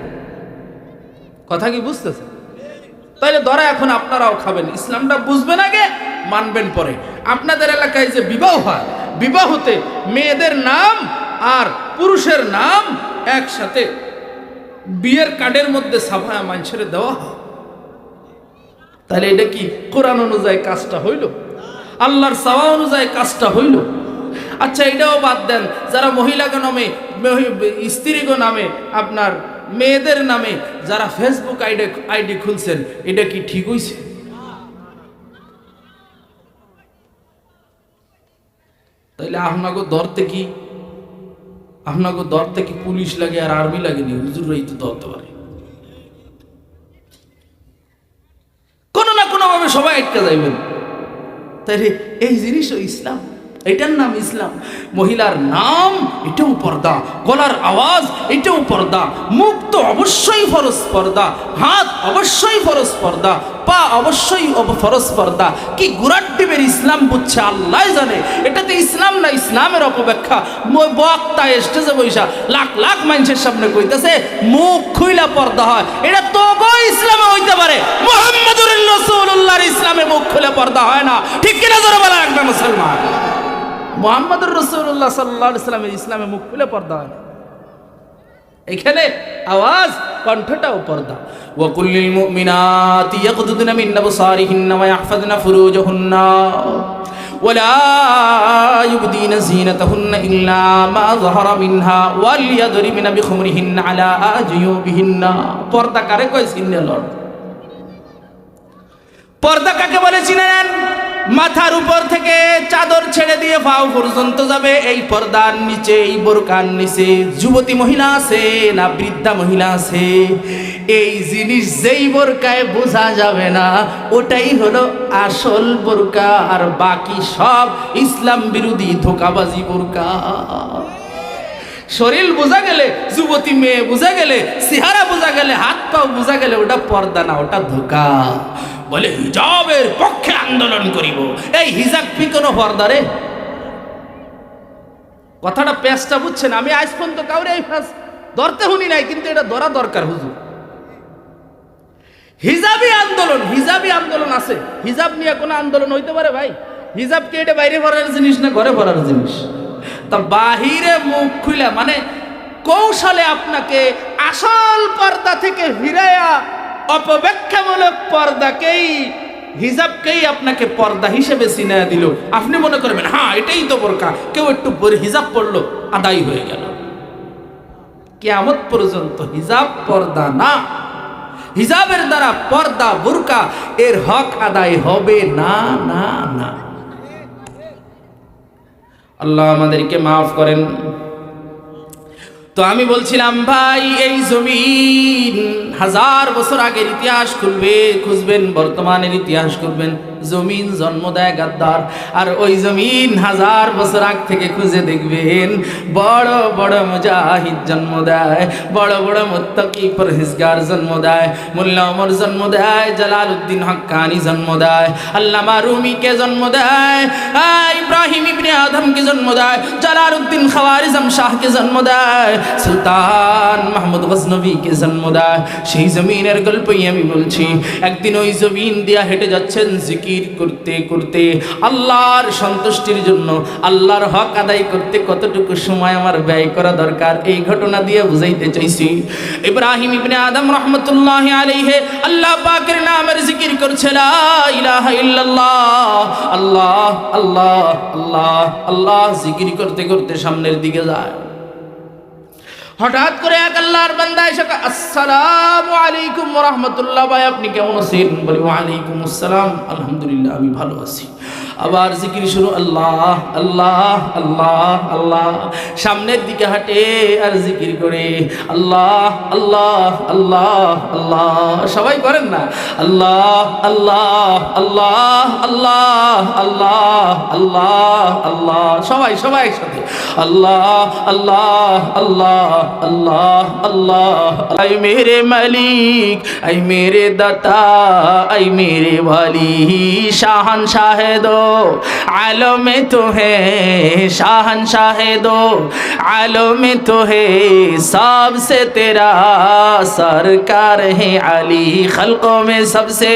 কথা কি বুঝতেছে? তাইলে ধরা এখন আপনারাও খাবেন, ইসলামটা বুঝবেন আগে, মানবেন পরে। আপনাদের এলাকায় যে বিবাহ হয়, বিবাহতে মেয়েদের নাম আর পুরুষের নাম একসাথে বিয়ের কার্ডের মধ্যে ছাপায়া মানুষের দেওয়া হয়, তাহলে এটা কি কোরআন অনুযায়ী কাজটা হইল? আল্লাহর চাওয়া অনুযায়ী কাজটা হইল? আচ্ছা, এটাও বাদ দেন, যারা মহিলাকে নামে, স্ত্রীগো নামে, আপনার মেয়েদের নামে যারা ফেসবুক আইডি খুলছেন, এটা কি ঠিক হইছে? তাইলে আপনাকে ধরতে কি পুলিশ লাগে আর আর্মি লাগেনি? হুজুররাই তো ধরতে পারে। কোনো না কোনো ভাবে সবাই আটকে যাইবেন। তাইলে এই জিনিসও ইসলাম, এটার নাম ইসলাম। মহিলার নাম এটাও পর্দা, গলার আওয়াজ এটাও পর্দা, মুখ তো অবশ্যই ফরজ পর্দা, হাত অবশ্যই ফরজ পর্দা, পা অবশ্যই ফরজ পর্দা। কি গুরাট টিমের ইসলাম বুঝছে আল্লাহ জানে। এটাতে ইসলাম না, ইসলামের অপব্যাখ্যা। বক্তা স্টেজে বৈশা লাখ লাখ মানুষের সামনে কইতেছে মুখ খুইলা পর্দা হয়, এটা তো ইসলামে হইতে পারে, মুহাম্মদুর রাসূলুল্লাহর ইসলামে মুখ খুলে পর্দা হয় না। ঠিক কিনা জোরে বলা লাগবে মুসলমান? মুহাম্মদুর রাসূলুল্লাহ সাল্লাল্লাহু আলাইহি ওয়াসাল্লামের ইসলামে মুখ খুলে পর্দা হয় না। এখানে আওয়াজ, কণ্ঠটাও পর্দা। ওয়াকুল লিল মুমিনাতি ইয়াগদুদনা মিন আবসারিহিন্না ওয়া ইয়াহফাযনা ফুরুজাহুন্না ওয়ালা ইউবদিনা যিনাতাহুন্না ইল্লা মা যাহারা মিনহা ওয়ালিয়াদরিবনা বিখুমরিহিন্না আলা আজয়ুবিহিন্না। পর্দা কারে কয় চিনে লর্ড? পর্দা কাকে বলে চিনে নেন? মাথার উপর থেকে চাদর ছেড়ে দিয়ে পাও পর্যন্ত যাবে এই পর্দার নিচে, এই বোরকার নিচে যুবতী মহিলা আছে না বৃদ্ধা মহিলা আছে, এই জিনিস যেই বোরকায় বোঝা যাবে না ওটাই হলো আসল বোরকা, আর বাকি সব ইসলাম বিরোধী ধোঁকাবাজি বোরকা। শরীর বোঝা গেলে, যুবতী মেয়ে বোঝা গেলে, চেহারা বোঝা গেলে, হাত পাও বোঝা গেলে ওটা পর্দা না, ওটা ধোঁকা। বলে হিজাবের পক্ষে আন্দোলন করিব, এই হিজাব কি কোনো পর্দা রে? কথাটা পেঁচটা বুঝছেন? আমি আজ পর্যন্ত কাউরে এই ফাঁস ধরতে শুনি নাই, কিন্তু এটা ধরা দরকার হুজুর। হিজাবি আন্দোলন, হিজাবি আন্দোলন আছে। হিজাব নিয়ে কোনো আন্দোলন হইতে পারে ভাই? হিজাব কি এটা বাইরে পড়ার জিনিস না ঘরে পড়ার জিনিস? তা বাহিরে মুখ খুলে মানে কৌশলে আপনাকে আসল পর্দা থেকে ফিরাইয়া অপব্যাখ্যামূলক পর্দাকেই, হিজাবকেই আপনাকে পর্দা হিসেবে চিনায়া দিল। আপনি মনে করবেন হ্যাঁ এটাই তো বোরকা, কেউ একটু হিজাব পড়লো আদায় হয়ে গেল। কিয়ামত পর্যন্ত হিজাব পর্দা না। হিজাবের দ্বারা পর্দা বোরকা এর হক আদায় হবে না, না, না। আল্লাহ আমাদেরকে মাফ করেন। তো আমি বলছিলাম ভাই, এই জমিন 1000 বছর আগের ইতিহাস খুঁজবেন, বর্তমানের ইতিহাস খুঁজবেন, জমিন জন্ম দেয় গাদ্দার। আর ওই জমিন 1000 বছর আগ থেকে খুঁজে দেখবেন বড় বড় মুজাহিদ জন্ম দেয়, বড় বড় মুত্তাকি পরহেজগার জন্ম দেয়, মোল্লা ওমর জন্ম দেয়, জালালউদ্দিন হক্কানি জন্ম দেয়, আল্লামা রুমিকে জন্ম দেয়, ইব্রাহিম ইবনে আদমকে জন্ম দেয়, জালালউদ্দিন খাওয়ারিজম শাহকে জন্ম দেয়, সুলতান মাহমুদ গজনবীকে জন্ম দেয়। সেই জমিনের গল্পই আমি বলছি। একদিন ওই জমিন দিয়া হেঁটে যাচ্ছেন জিকির করতে করতে, আল্লাহর সন্তুষ্টির জন্য, আল্লাহর হক আদায় করতে কতটুকু সময় আমার ব্যয় করা দরকার, এই ঘটনা দিয়ে বুঝাইতে চাইছি। ইব্রাহিম ইবনে আদম রহমতুল্লাহি আলাইহি আল্লাহ পাকের নামের জিকির করছে, লা ইলাহা ইল্লাল্লাহ, আল্লাহ আল্লাহ আল্লাহ আল্লাহ জিকির করতে করতে সামনের দিকে যায়। হঠাৎ করে এক আল্লাহর বান্দা এসে আসসালামু আলাইকুম ওয়া রাহমাতুল্লাহ, ভাই আপনি কেমন আছেন? বলি ওয়া আলাইকুম আসসালাম, আলহামদুলিল্লাহ আমি ভালো আছি। আবার জিকির শুরু, আল্লাহ আল্লাহ আল্লাহ আল্লাহ। সামনের দিকে হাঁটে আর জিকির করে, আল্লাহ আল্লাহ আল্লাহ আল্লাহ। সবাই করেন না? আল্লাহ আল্লাহ আল্লাহ আল্লাহ আল্লাহ আল্লাহ আল্লাহ। সবাই সবাই একসাথে আল্লাহ আল্লাহ আল্লাহ আল্লাহ আল্লাহ। আই মেরে মালিক, আই মেরে দাতা, আই মেরে ওয়ালি, শাহানशाह दो आलम में तो है, शाहनशाह दो आलम में तो है, सबसे तेरा सरकार है अली, खल्कों में सबसे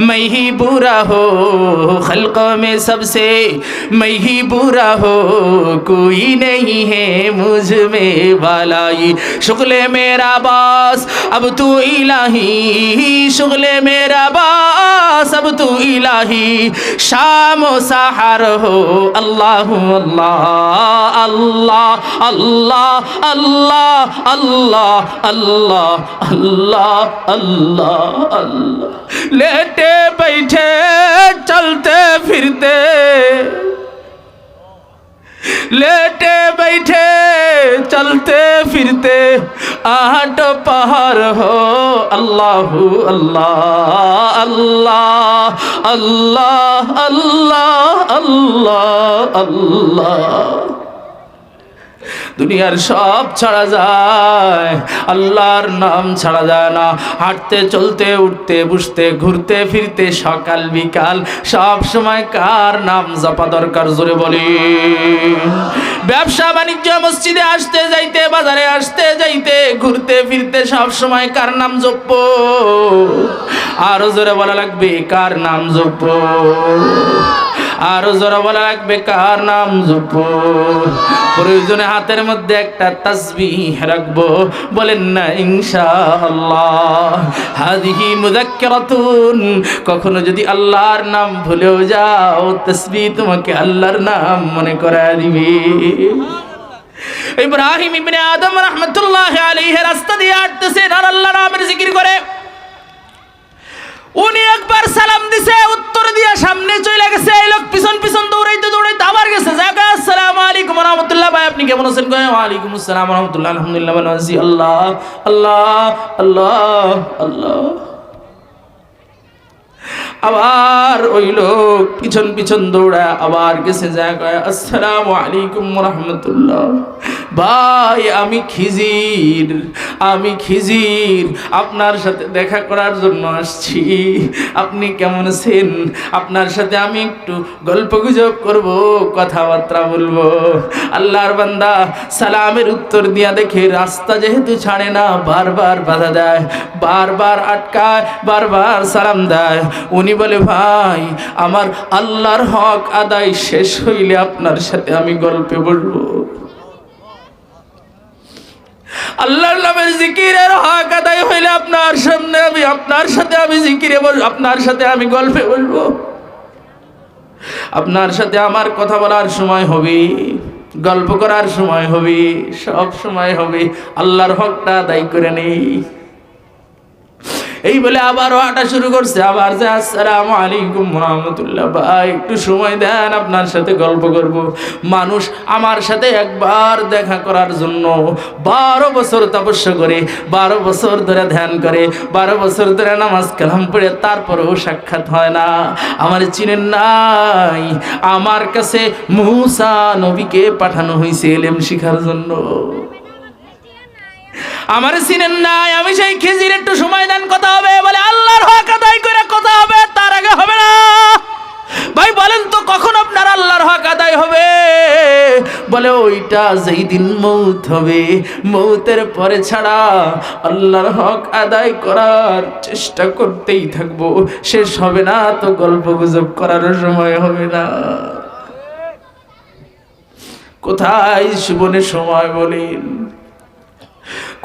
मैं ही बुरा हो, खल्कों में सबसे मैं ही बुरा हो, कोई नहीं है मुझ में वालाई, शुक्ले मेरा बास अब तू इलाही, शुक्ले मेरा बास अब तू इलाही, शाम साहर हो, अल्लाह अल्लाह अल्लाह अल्लाह अल्लाह अल्लाह अल्लाह अल्लाह अल्लाह अल्लाह। लेटे बैठे चलते फिरते, लेटे बैठे चलते फिरते आहट पहाड़ हो, अल्लाह अल्लाह अल्लाह अल्लाह अल्लाह अल्लाह अल्लाह। দুনিয়ার সব ছাড়া যায়, আল্লাহর নাম ছাড়া যায় না। হাঁটতে চলতে উঠতে বসতে ঘুরতে ফিরতে সকাল বিকাল সব সময় কার নাম জপা দরকার? জোরে বলি। ব্যবসা বাণিজ্য, মসজিদে আসতে যাইতে, বাজারে আসতে যাইতে, ঘুরতে ফিরতে সব সময় কার নাম জপবো? আরো জোরে বলা লাগবে, কার নাম জপবো? আরো জোরে বলা লাগবে কার নাম জপো, প্রয়োজনে হাতের মধ্যে একটা তাসবিহ রাখবো, বলেন না ইনশাআল্লাহ। হাদিহি মুযাক্কিরাতুন, কখনো যদি আল্লাহর নাম ভুলেও যাও তাসবিহ তোমাকে আল্লাহর নাম মনে করায় দিবে। ইব্রাহিম ইবনে আদম রাহমাতুল্লাহি আলাইহি রাস্তা দিয়ে হাঁটতেছেন আর আল্লাহর নামের জিকির করে। উনি একবার সালাম দিছে, উত্তর দিয়া সামনে চলে গেছে। এই লোক পিছন পিছন দৌড়াইতে দৌড়াইতে আবার গেছে। জায়গা আসসালামু আলাইকুম ওয়া রাহমাতুল্লাহ, ভাই আপনি কেমন আছেন? কয় ওয়া আলাইকুম আসসালাম ওয়া রাহমাতুল্লাহ, আলহামদুলিল্লাহ ভালো আছি। আল্লাহ আল্লাহ আল্লাহ আল্লাহ। আবার ওই লোক পিছন পিছন দৌড়া আবার গেছে, জায়গায় আসসালামু আলাইকুম ওয়া রাহমাতুল্লাহ, ভাই আমি খিজির আপনার সাথে দেখা করার জন্য আসছি, আপনি কেমন আছেন? আপনার সাথে আমি একটু গল্প গুজব করব, কথাবার্তা বলবো। আল্লাহর বান্দা সালামের উত্তর দিয়া দেখে রাস্তা যেহেতু ছাড়ে না, বারবার বাধা দেয়, বারবার আটকায়, বারবার সালাম দেয়। উনি বলে ভাই আমার আল্লাহর হক আদায় শেষ হইলে আপনার সাথে আমি গল্পে বলবো। আল্লাহর নামের জিকিরের হক আদায় হইলে আপনার সামনে আপনার সাথে আমি জিকিরে বলবো, আপনার সাথে আমি গল্পে বলবো, আপনার সাথে আমার কথা বলার সময় হবে, গল্প করার সময় হবে, সব সময় হবে। আল্লাহর হকটা আদায় করে নেই। এই বলে আবারও হাঁটা শুরু করছে। আবার যে আসসালামু আলাইকুম ওয়া রাহমাতুল্লাহ, ভাই একটু সময় দেন, আপনার সাথে গল্প করব। মানুষ আমার সাথে একবার দেখা করার জন্য 12 বছর তপস্যা করে, 12 বছর ধরে ধ্যান করে, 12 বছর ধরে নামাজ কালাম পড়ে, তারপরেও সাক্ষাৎ হয় না। আমার চিনেন নাই? আমার কাছে মূসা নবীকে পাঠানো হয়েছে ইলম শিখার জন্য। আমার চিনেন নাই? আমি সেই খিজির, একটু সময় দেন, কথা হবে। বলে আল্লাহর হক আদায় করে কথা হবে, তার আগে হবে না। ভাই বলেন তো কখন আপনার আল্লাহর হক আদায় হবে? বলে ওইটা যেই দিন মৌত হবে, মৌতের পরে ছাড়া আল্লাহর হক আদায় করার চেষ্টা করতেই থাকবো, শেষ হবে না তো গল্প গুজব করারও সময় হবে না। কোথায় জীবনের সময় বলেন?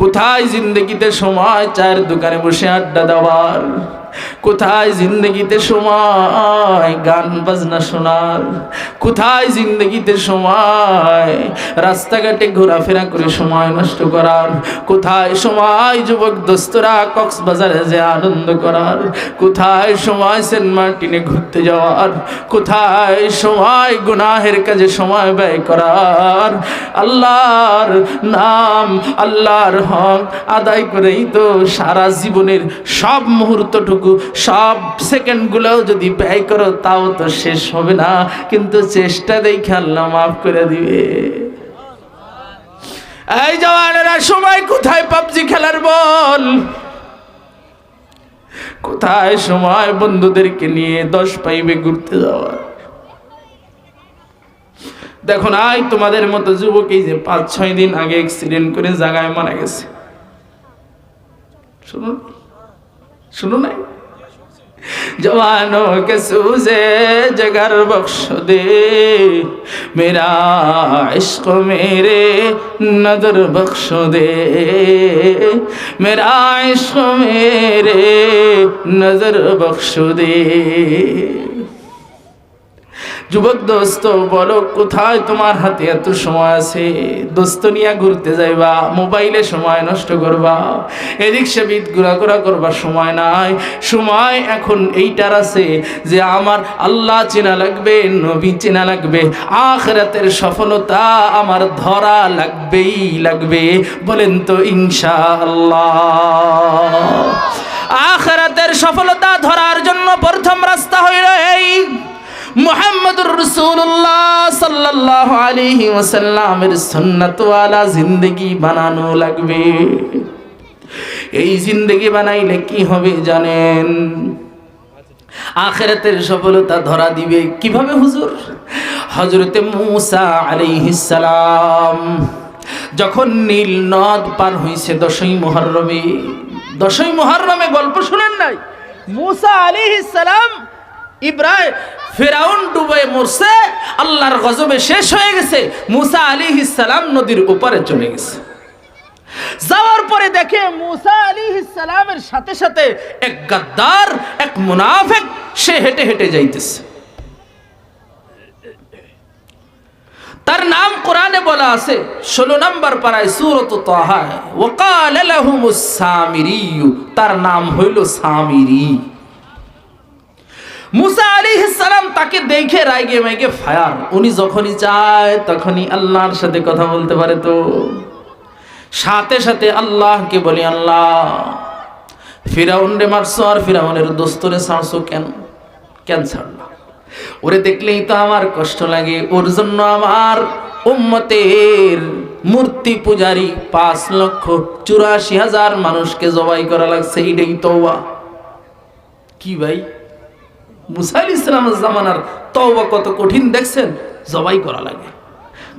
কোথায় জিন্দগিতে সময় চায়ের দোকানে বসে আড্ডা দেওয়ার? কোথায় জিন্দগিতে সময় গান বাজনা শোনার? কোথায় জিন্দগিতে সময় রাস্তাঘাটে ঘোরাফেরা করে সময় নষ্ট করার? কোথায় সময় যুবক দোস্তরা কক্সবাজারে যে আনন্দ করার? কোথায় সময় সেন্ট মার্টিনে ঘুরতে যাওয়ার? কোথায় সময় গুনাহের কাজে সময় ব্যয় করার? আল্লাহর নাম, আল্লাহর হক আদায় করেই তো সারা জীবনের সব মুহূর্তটুকু, সব সেকেন্ডগুলোও যদি ব্যয় করো তাও তো শেষ হবে না। কিন্তু চেষ্টা দেখে আল্লাহ মাফ করে দিবে। এই জওয়ানেরা সময় কোথায় পাবজি খেলার বল? কোথায় সময় বন্ধুদেরকে নিয়ে 10 পাইবে ঘুরতে যাওয়ার? দেখো নাই তোমাদের মতো যুবক এই যে 5-6 দিন আগে অ্যাক্সিডেন্ট করে জায়গায় মারা গেছে। শুনো নাই? जवानों के सूजे जगर बख्श दे, मेरा इश्क मेरे नजर बख्श दे, मेरा इश्क मेरे नजर बख्श दे। যুবক দোস্ত বলো কোথায় তোমার হাতে এত সময় আছে? দোস্ত নিয়ে ঘুরতে যাইবা, মোবাইলে সময় নষ্ট করবা, এদিক সেদিক ঘোরাঘোরা করবার সময় নাই। সময় এখন এইটার আছে যে আমার আল্লাহ চেনা লাগবে, নবী চেনা লাগবে, আখিরাতের সফলতা আমার ধরা লাগবেই লাগবে। বলেন তো ইনশাআল্লাহ। আখিরাতের সফলতা ধরার জন্য প্রথম রাস্তা হইল এই মুহাম্মদুর রাসূলুল্লাহ সাল্লাল্লাহু আলাইহি ওয়াসাল্লামের সুন্নাতওয়ালা জিন্দেগি বানানো লাগবে। এই জিন্দেগি বানাইলে কি হবে জানেন? আখিরাতের সফলতা ধরা দিবে। কিভাবে হুজুর? হযরতে মূসা আলাইহিস সালাম যখন নীল নদ পার হইছে 10ই মুহররমে, 10ই মুহররমে গল্প শুনেন নাই? মূসা আলাইহিস সালাম ইব্রাহিম ফিরাউন ডুবে মরছে, আল্লাহর গজবে শেষ হয়ে গেছে, মুসা আলাইহিস সালাম নদীর ওপারে চলে গেছে। যাওয়ার পরে দেখে মুসা আলাইহিস সালামের সাথে সাথে এক গাদ্দার, এক মুনাফিক সে হেঁটে হেঁটে যাইতেছে। তার নাম কোরআনে বলা আছে 16 নম্বর পারায় সূরাত তাহা, ওয়াকালা লাহুমুস সামিরি, তার নাম হইল সামিরি। মুসা আলাইহিস সালাম তাকে দেখে রাগে মেগে ফায়ার। উনি যখনই চায় তখনই আল্লাহর সাথে কথা বলতে পারে, তো সাথে সাথে আল্লাহকে বলি, আল্লাহ ফিরাউন রে মারছো আর ফিরাউনের দোস্তরে ছাড়ছো কেন? কেন ছাড়লা? ওরে দেখলেই তো আমার কষ্ট লাগে, ওর জন্য আমার উম্মতের মূর্তি পূজারী 5,84,000 মানুষকে জবাই করা লাগছে। এটাই তওবা। কি ভাই, মুসা আলাইহিস সালামের জামানার তওবা কত কঠিন দেখছেন? জবাই করা লাগে,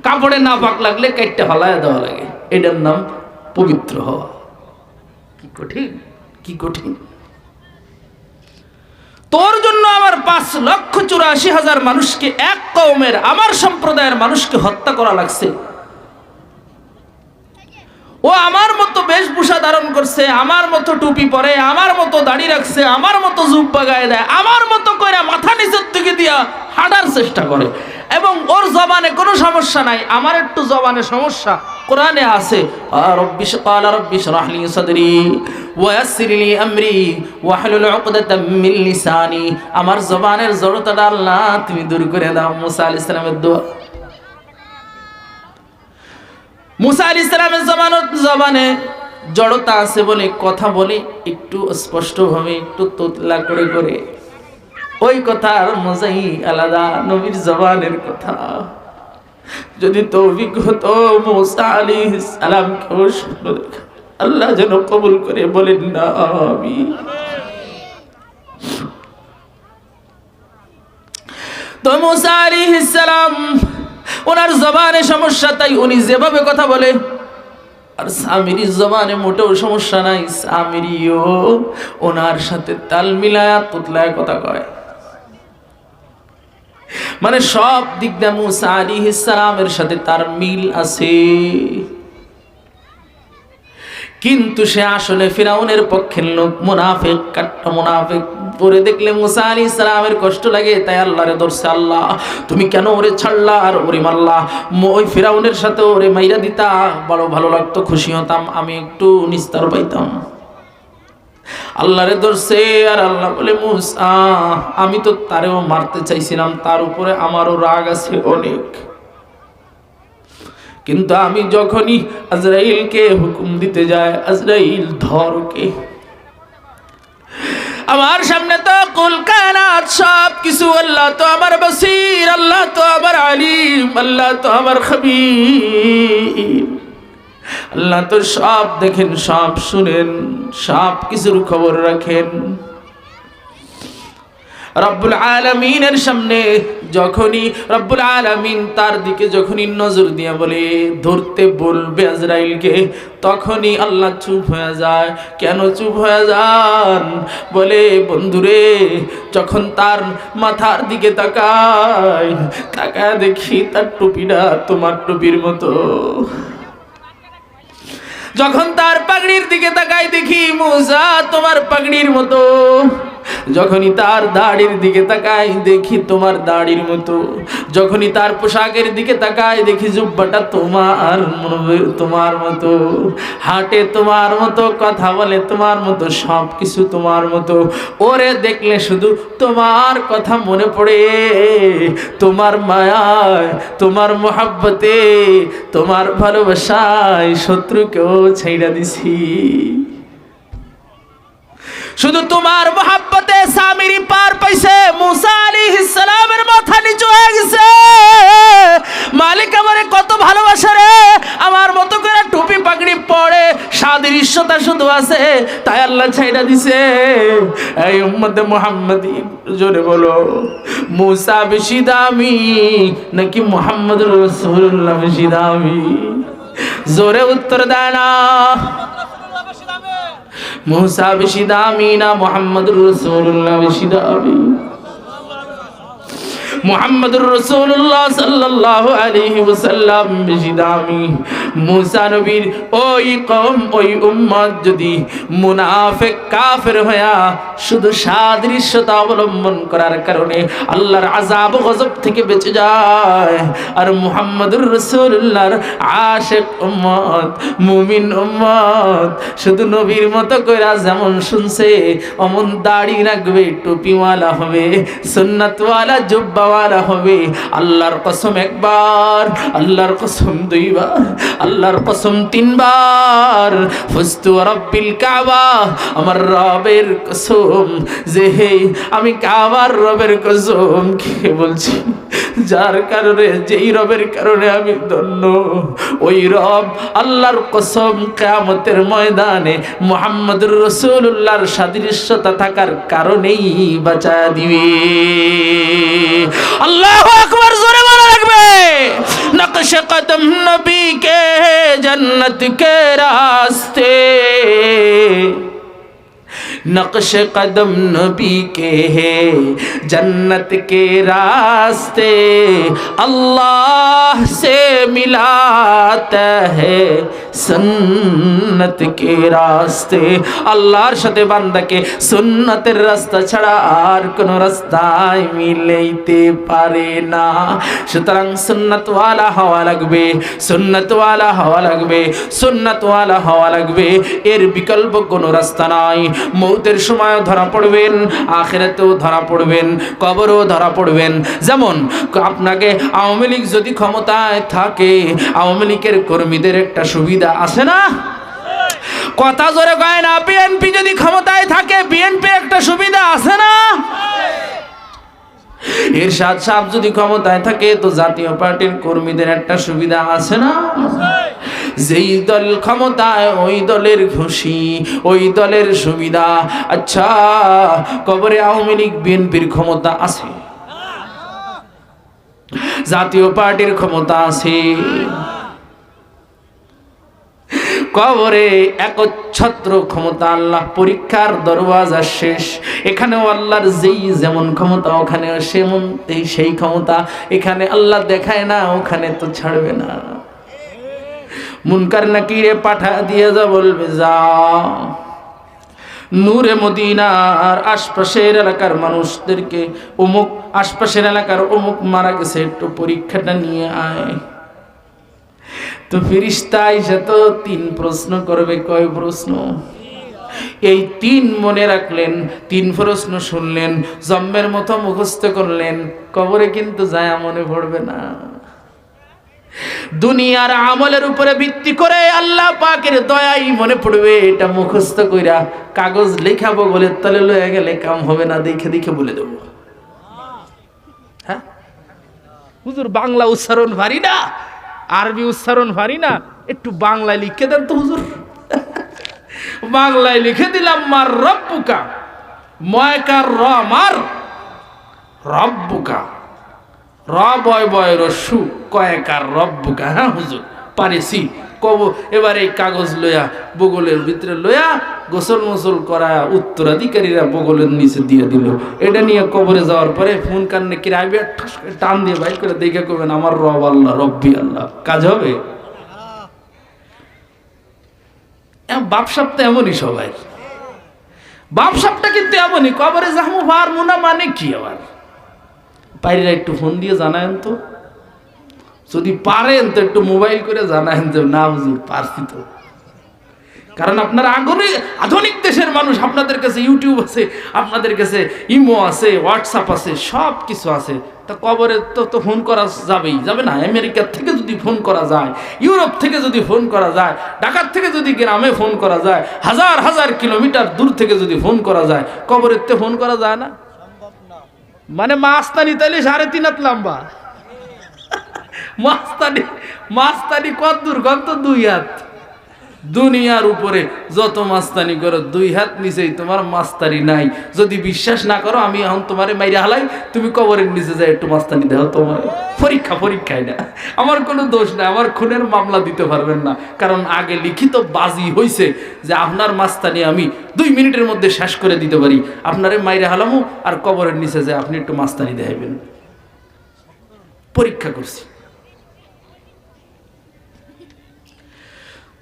কাপড়ে নাপাক লাগলে কাটতে হলায় দেওয়া লাগে, এটার নাম পবিত্র হওয়া। কি কঠিন, কি কঠিন। তোর জন্য আমার 5,84,000 মানুষকে, এক কওমের আমার সম্প্রদায়ের মানুষকে হত্যা করা লাগছে। ও আমার মতো বেশভূষা ধারণ করছে, আমার মতো টুপি পরে, আমার মতো দাড়ি রাখছে, আমার মতো জুব্বা গায়ে দেয়, আমার মতো করে মাথা নিচের দিকে দিয়া হাঁটার চেষ্টা করে, এবং ওর জবানে কোনো সমস্যা নাই, আমার একটু জবানে সমস্যা। কোরআনে আছে ক্বালা রাব্বি ইশরাহ লি সাদরি ওয়া ইয়াসসির লি আমরি ওয়াহলুল উকদাতাম মিন লিসানি, আমার জবানের জড়তাটা আল্লাহ তুমি দূর করে দাও। মুসা আলাইহিস সালামের দোয়া। মুসা আলাইহিস সালামের জবানে জড়তা আছে বলে কথা বলে একটু স্পষ্টভাবে, একটু তোতলা করে করে, ওই কথার মজাই আলাদা। নবীর জবানের কথা যদি তৌফিক হতো মুসা আলাইহিস সালামকেও স্বপ্ন দেখা, আল্লাহ যেন কবুল করে বলেন না আমিন। তো মুসা আলাইহিস সালাম ওনার জবানে সমস্যা, তাই উনি যেভাবে কথা বলে, আর সামিরির জবানে মোটেও সমস্যা নাই, সামিরিও ওনার সাথে তাল মিলায়া তুতলায় কথা কয়। মানে সব দিক দিয়ে মুসা আলাইহিস সালামের সাথে তার মিল আছে, কিন্তু সে আসলে ফিরাউনের পক্ষের লোক, মুনাফিক, কাট্টা মুনাফিক। পরে দেখলে মুসা আলাইহিস সালামের কষ্ট লাগে, তাই আল্লাহরে ধরছে, আল্লাহ তুমি কেন ওরে ছাড়লা আর ওরে মারলা? ওই ফিরাউনের সাথে ওরে মাইরা দিতা, বড় ভালো লাগতো, খুশি হতাম, আমি একটু নিস্তার পাইতাম। আল্লাহরে ধরছে, আর আল্লাহ বলে, মুসা আমি তো তারেও মারতে চাইছিলাম, তার উপরে আমারও রাগ আছে অনেক, কিন্তু আমি যখনই আজরাইলকে হুকুম দিতে যায়, আজরাইল ধরকে, আমার সামনে তো কুল কায়নাত সব কিছু, আল্লাহ তো আমার বসির, আল্লাহ তো আমার আলিম, আল্লাহ তো আমার খবীর, আল্লাহ তো সব দেখেন, সব শুনেন, সব কিছুর খবর রাখেন। রব্বুল আলামিনের সামনে যখনই রব্বুল আলামিন তার দিকে যখনই নজর দিয়ে বলে ধরতে বলবে আজরাইলকে, তখনই আল্লাহ চুপ হয়ে যায়। কেন চুপ হয়ে যান? বলে, বন্ধুরে, যখন তার মাথার দিকে তাকায় দেখি তার টুপিটা তোমার টুপির মতো, যখন তার পাগড়ির দিকে তাকাই দেখি মুসা তোমার পাগড়ির মতো, যখনই তার দাড়ির দিকে তাকাই দেখি তোমার দাড়ির মতো, যখনই তার পোশাকের দিকে তাকাই দেখি জুব্বাটা তোমার মতো, হাঁটে তোমার মতো, কথা বলে তোমার মতো, সব কিছু তোমার মতো। ওরে দেখলে শুধু তোমার কথা মনে পড়ে, তোমার মায়ায়, তোমার মোহাব্বতে, তোমার ভালোবাসায় শত্রুকেও ছাইড়া দিছি। শুধু তোমার মোহাব্বতে সামিরি পার পাইছে, মুসা আলাইহিস সালামের মাথা নিচু হয়ে গেছে। মালিক আমারে কত ভালোবাসে রে, আমার মতো করে টুপি পাগড়ি পরে সাদৃশ্যতা শুধু আছে, তাই আল্লাহ ছাইড়া দিছে। এই উম্মতে মুহাম্মাদি জোরে বলো, মুসা বেশি দামি নাকি মুহাম্মদুর রাসূলুল্লাহ বেশি দামি? জোরে উত্তর দেয় না। মুসা বেশি দামি না মুহাম্মদুর রাসূলুল্লাহ বেশি দামি? মুহাম্মদুর রাসূলুল্লাহ সাল্লাল্লাহু আলাইহি ওয়াসাল্লাম বেশি দামি। মুসা নবীর ওই কওম ওই উম্মত যদি মুনাফিক কাফের হয়া শুধু সাদৃশ্যতা অবলম্বন করার কারণে আল্লাহর আযাব গজব থেকে বেঁচে যায়, আর মুহাম্মদুর রাসূলুল্লাহর আশিক উম্মত মুমিন উম্মত শুধু নবীর মতো কইরা যেমন শুনছে অমন দাড়ি রাখবে, টুপিওয়ালা হবে, সুন্নাতওয়ালা জুব্বাওয়ালা হবে। আল্লাহর কসম একবার, আল্লাহর কসম দুইবার, আল্লাহর কসম তিনবার, ফুস্তু রাব্বিল কাবা, আমার রবের কসম যে হে আমি কাবার রবের কসম খেয়ে বলছি, যার কারণে যেই রবের কারণে আমি ধন্য, ওই রব আল্লাহর কসম কিয়ামতের ময়দানে মুহাম্মদুর রাসূলুল্লাহর সাদৃশ্যতা থাকার কারণেই বাঁচা দিবে। আল্লাহু আকবার, জোরে বলা লাগবে। নকশ কদম নবী কে জন্নত কে রাস্তে, नक्श कदम नबी के है जन्नत के रास्ते, अल्लाह से मिलाता है सुन्नत के रास्ते। আল্লাহর সাথে বান্দাকে সুন্নতের রাস্তা ছাড়া আর কোন রাস্তায় মিলাইতে পারে না। সুতরাং সুন্নতওয়ালা হওয়া লাগবে, সুন্নতওয়ালা হওয়া লাগবে, সুন্নতওয়ালা হওয়া লাগবে। এর বিকল্প কোনো রাস্তা নাই। মৌতের সময় ধরা পড়বেন, আখিরাতেও ধরা পড়বেন, কবরেও ধরা পড়বেন। যেমন আপনাকে আওয়ামী লীগ যদি ক্ষমতায় থাকে, আওয়ামী লীগের কর্মীদের একটা সুবিধা আছে না? কথা জোরে কয় না। বিএনপি যদি ক্ষমতায় থাকে, বিএনপি একটা সুবিধা আছে না? এরশাদ সাহেব যদি ক্ষমতায় থাকে, তো জাতীয় পার্টির কর্মীদের একটা সুবিধা আছে না? যেই দল ক্ষমতায় ওই দলের খুশি, ওই দলের সুবিধা। আচ্ছা, কবরে আওয়ামী লীগ বিএনপির ক্ষমতা আছে, জাতীয় পার্টির ক্ষমতা আছে, কবরে একচ্ছত্র ক্ষমতা। আল্লাহ পরীক্ষার দরওয়াজা শেষ। এখানেও আল্লাহর যেই যেমন ক্ষমতা, ওখানেও সেমন সেই ক্ষমতা। এখানে আল্লাহ দেখায় না, ওখানে তো ছাড়বে না। মুনকার নাকিরে পাঠা দিয়ে যা বলবে, যা নূরে মদিনার আশপাশের এলাকার মানুষদেরকে, অমুক আশপাশের এলাকার অমুক মারা গেছে, একটু পরীক্ষাটা নিয়ে আয়। তো ফেরেশতা এসে তো 3 প্রশ্ন করবে। কয় প্রশ্ন? এই 3 মনে রাখলেন, 3 প্রশ্ন শুনলেন, জম্মের মতো মুখস্থ করলেন, কবরে কিন্তু যায় মনে পড়বে না। দুনিয়ার আমলের উপরে ভিত্তি করে আল্লাহ পাকের দয়াই মনে পড়বে। এটা মুখস্থ কইরা কাগজ লেখাবো বলে তলে লয়ে গেলে কাম হবে না, দেখে দেখে বলে দেবো। হ্যাঁ হুজুর, বাংলা উচ্চারণ ভারী না, আরবি উচ্চারণ ভারী না, একটু বাংলায় লিখে দেন তো হুজুর। বাংলায় লিখে দিলাম, মার রব্বুকা, ময়কার র মার রব্বুকা, র বয় বয় রস্যু কয়কার রব্বুকা। হ্যাঁ হুজুর, পারেছি কব। এবার এই কাগজ লইয়া বগলের ভিতরে লইয়া গোসল মোসল করা উত্তরাধিকারীরা বগলের নিচে দিয়ে দিল। এটা নিয়ে কবরে যাওয়ার পরে ফোন কান্নে কিরাইবে, টান দিয়ে বাইর করে দেখে করবেন আমার রব আল্লাহ, রব্বি আল্লাহ। কাজ হবে? বাপসাপ তো এমনই, সবাই বাপসাপটা কিন্তু এমনই। কবরে যাহমু ভার মুনা মানে কি? আবার বাইরে একটু ফোন দিয়ে জানায়েন তো, যদি পারেন তো একটু মোবাইল করে জানায়েন যে না হুজুর পারছি তো। কারণ আপনারা আধুনিক দেশের মানুষ, আপনাদের কাছে ইউটিউব আছে, আপনাদের কাছে ইমো আছে, হোয়াটসঅ্যাপ আছে, সব কিছু আছে। তা কবরে তো ফোন করা যাবেই, যাবে না? আমেরিকা থেকে যদি ফোন করা যায়, ইউরোপ থেকে যদি ফোন করা যায়, ঢাকার থেকে যদি গ্রামে ফোন করা যায়, হাজার হাজার কিলোমিটার দূর থেকে যদি ফোন করা যায়, কবরের তে ফোন করা যায় না? মানে মাস্তানি তাইলে 3.5 হাত লম্বা। মাস্তানি কত দূর? কত 2 হাত। দুনিয়ার উপরে যত মাস্তানি করো, 2 হাত নিচেই তোমার মাস্তানি নাই। যদি বিশ্বাস না করো, আমি এখন তোমারে মাইরা হালাই, তুমি কবরের নিচে যাই একটু মাস্তানি দাও। তোমার পরীক্ষায় না, আমার কোনো দোষ নাই। আমার খুনের মামলা দিতে পারবেন না, কারণ আগে লিখিত বাজি হইছে যে আপনার মাস্তানি আমি 2 মিনিটের মধ্যে শেষ করে দিতে পারি। আপনারে মাইরা হালামু আর কবরের নিচে যায় আপনি একটু মাস্তানি দেখাইবেন। পরীক্ষা করছি।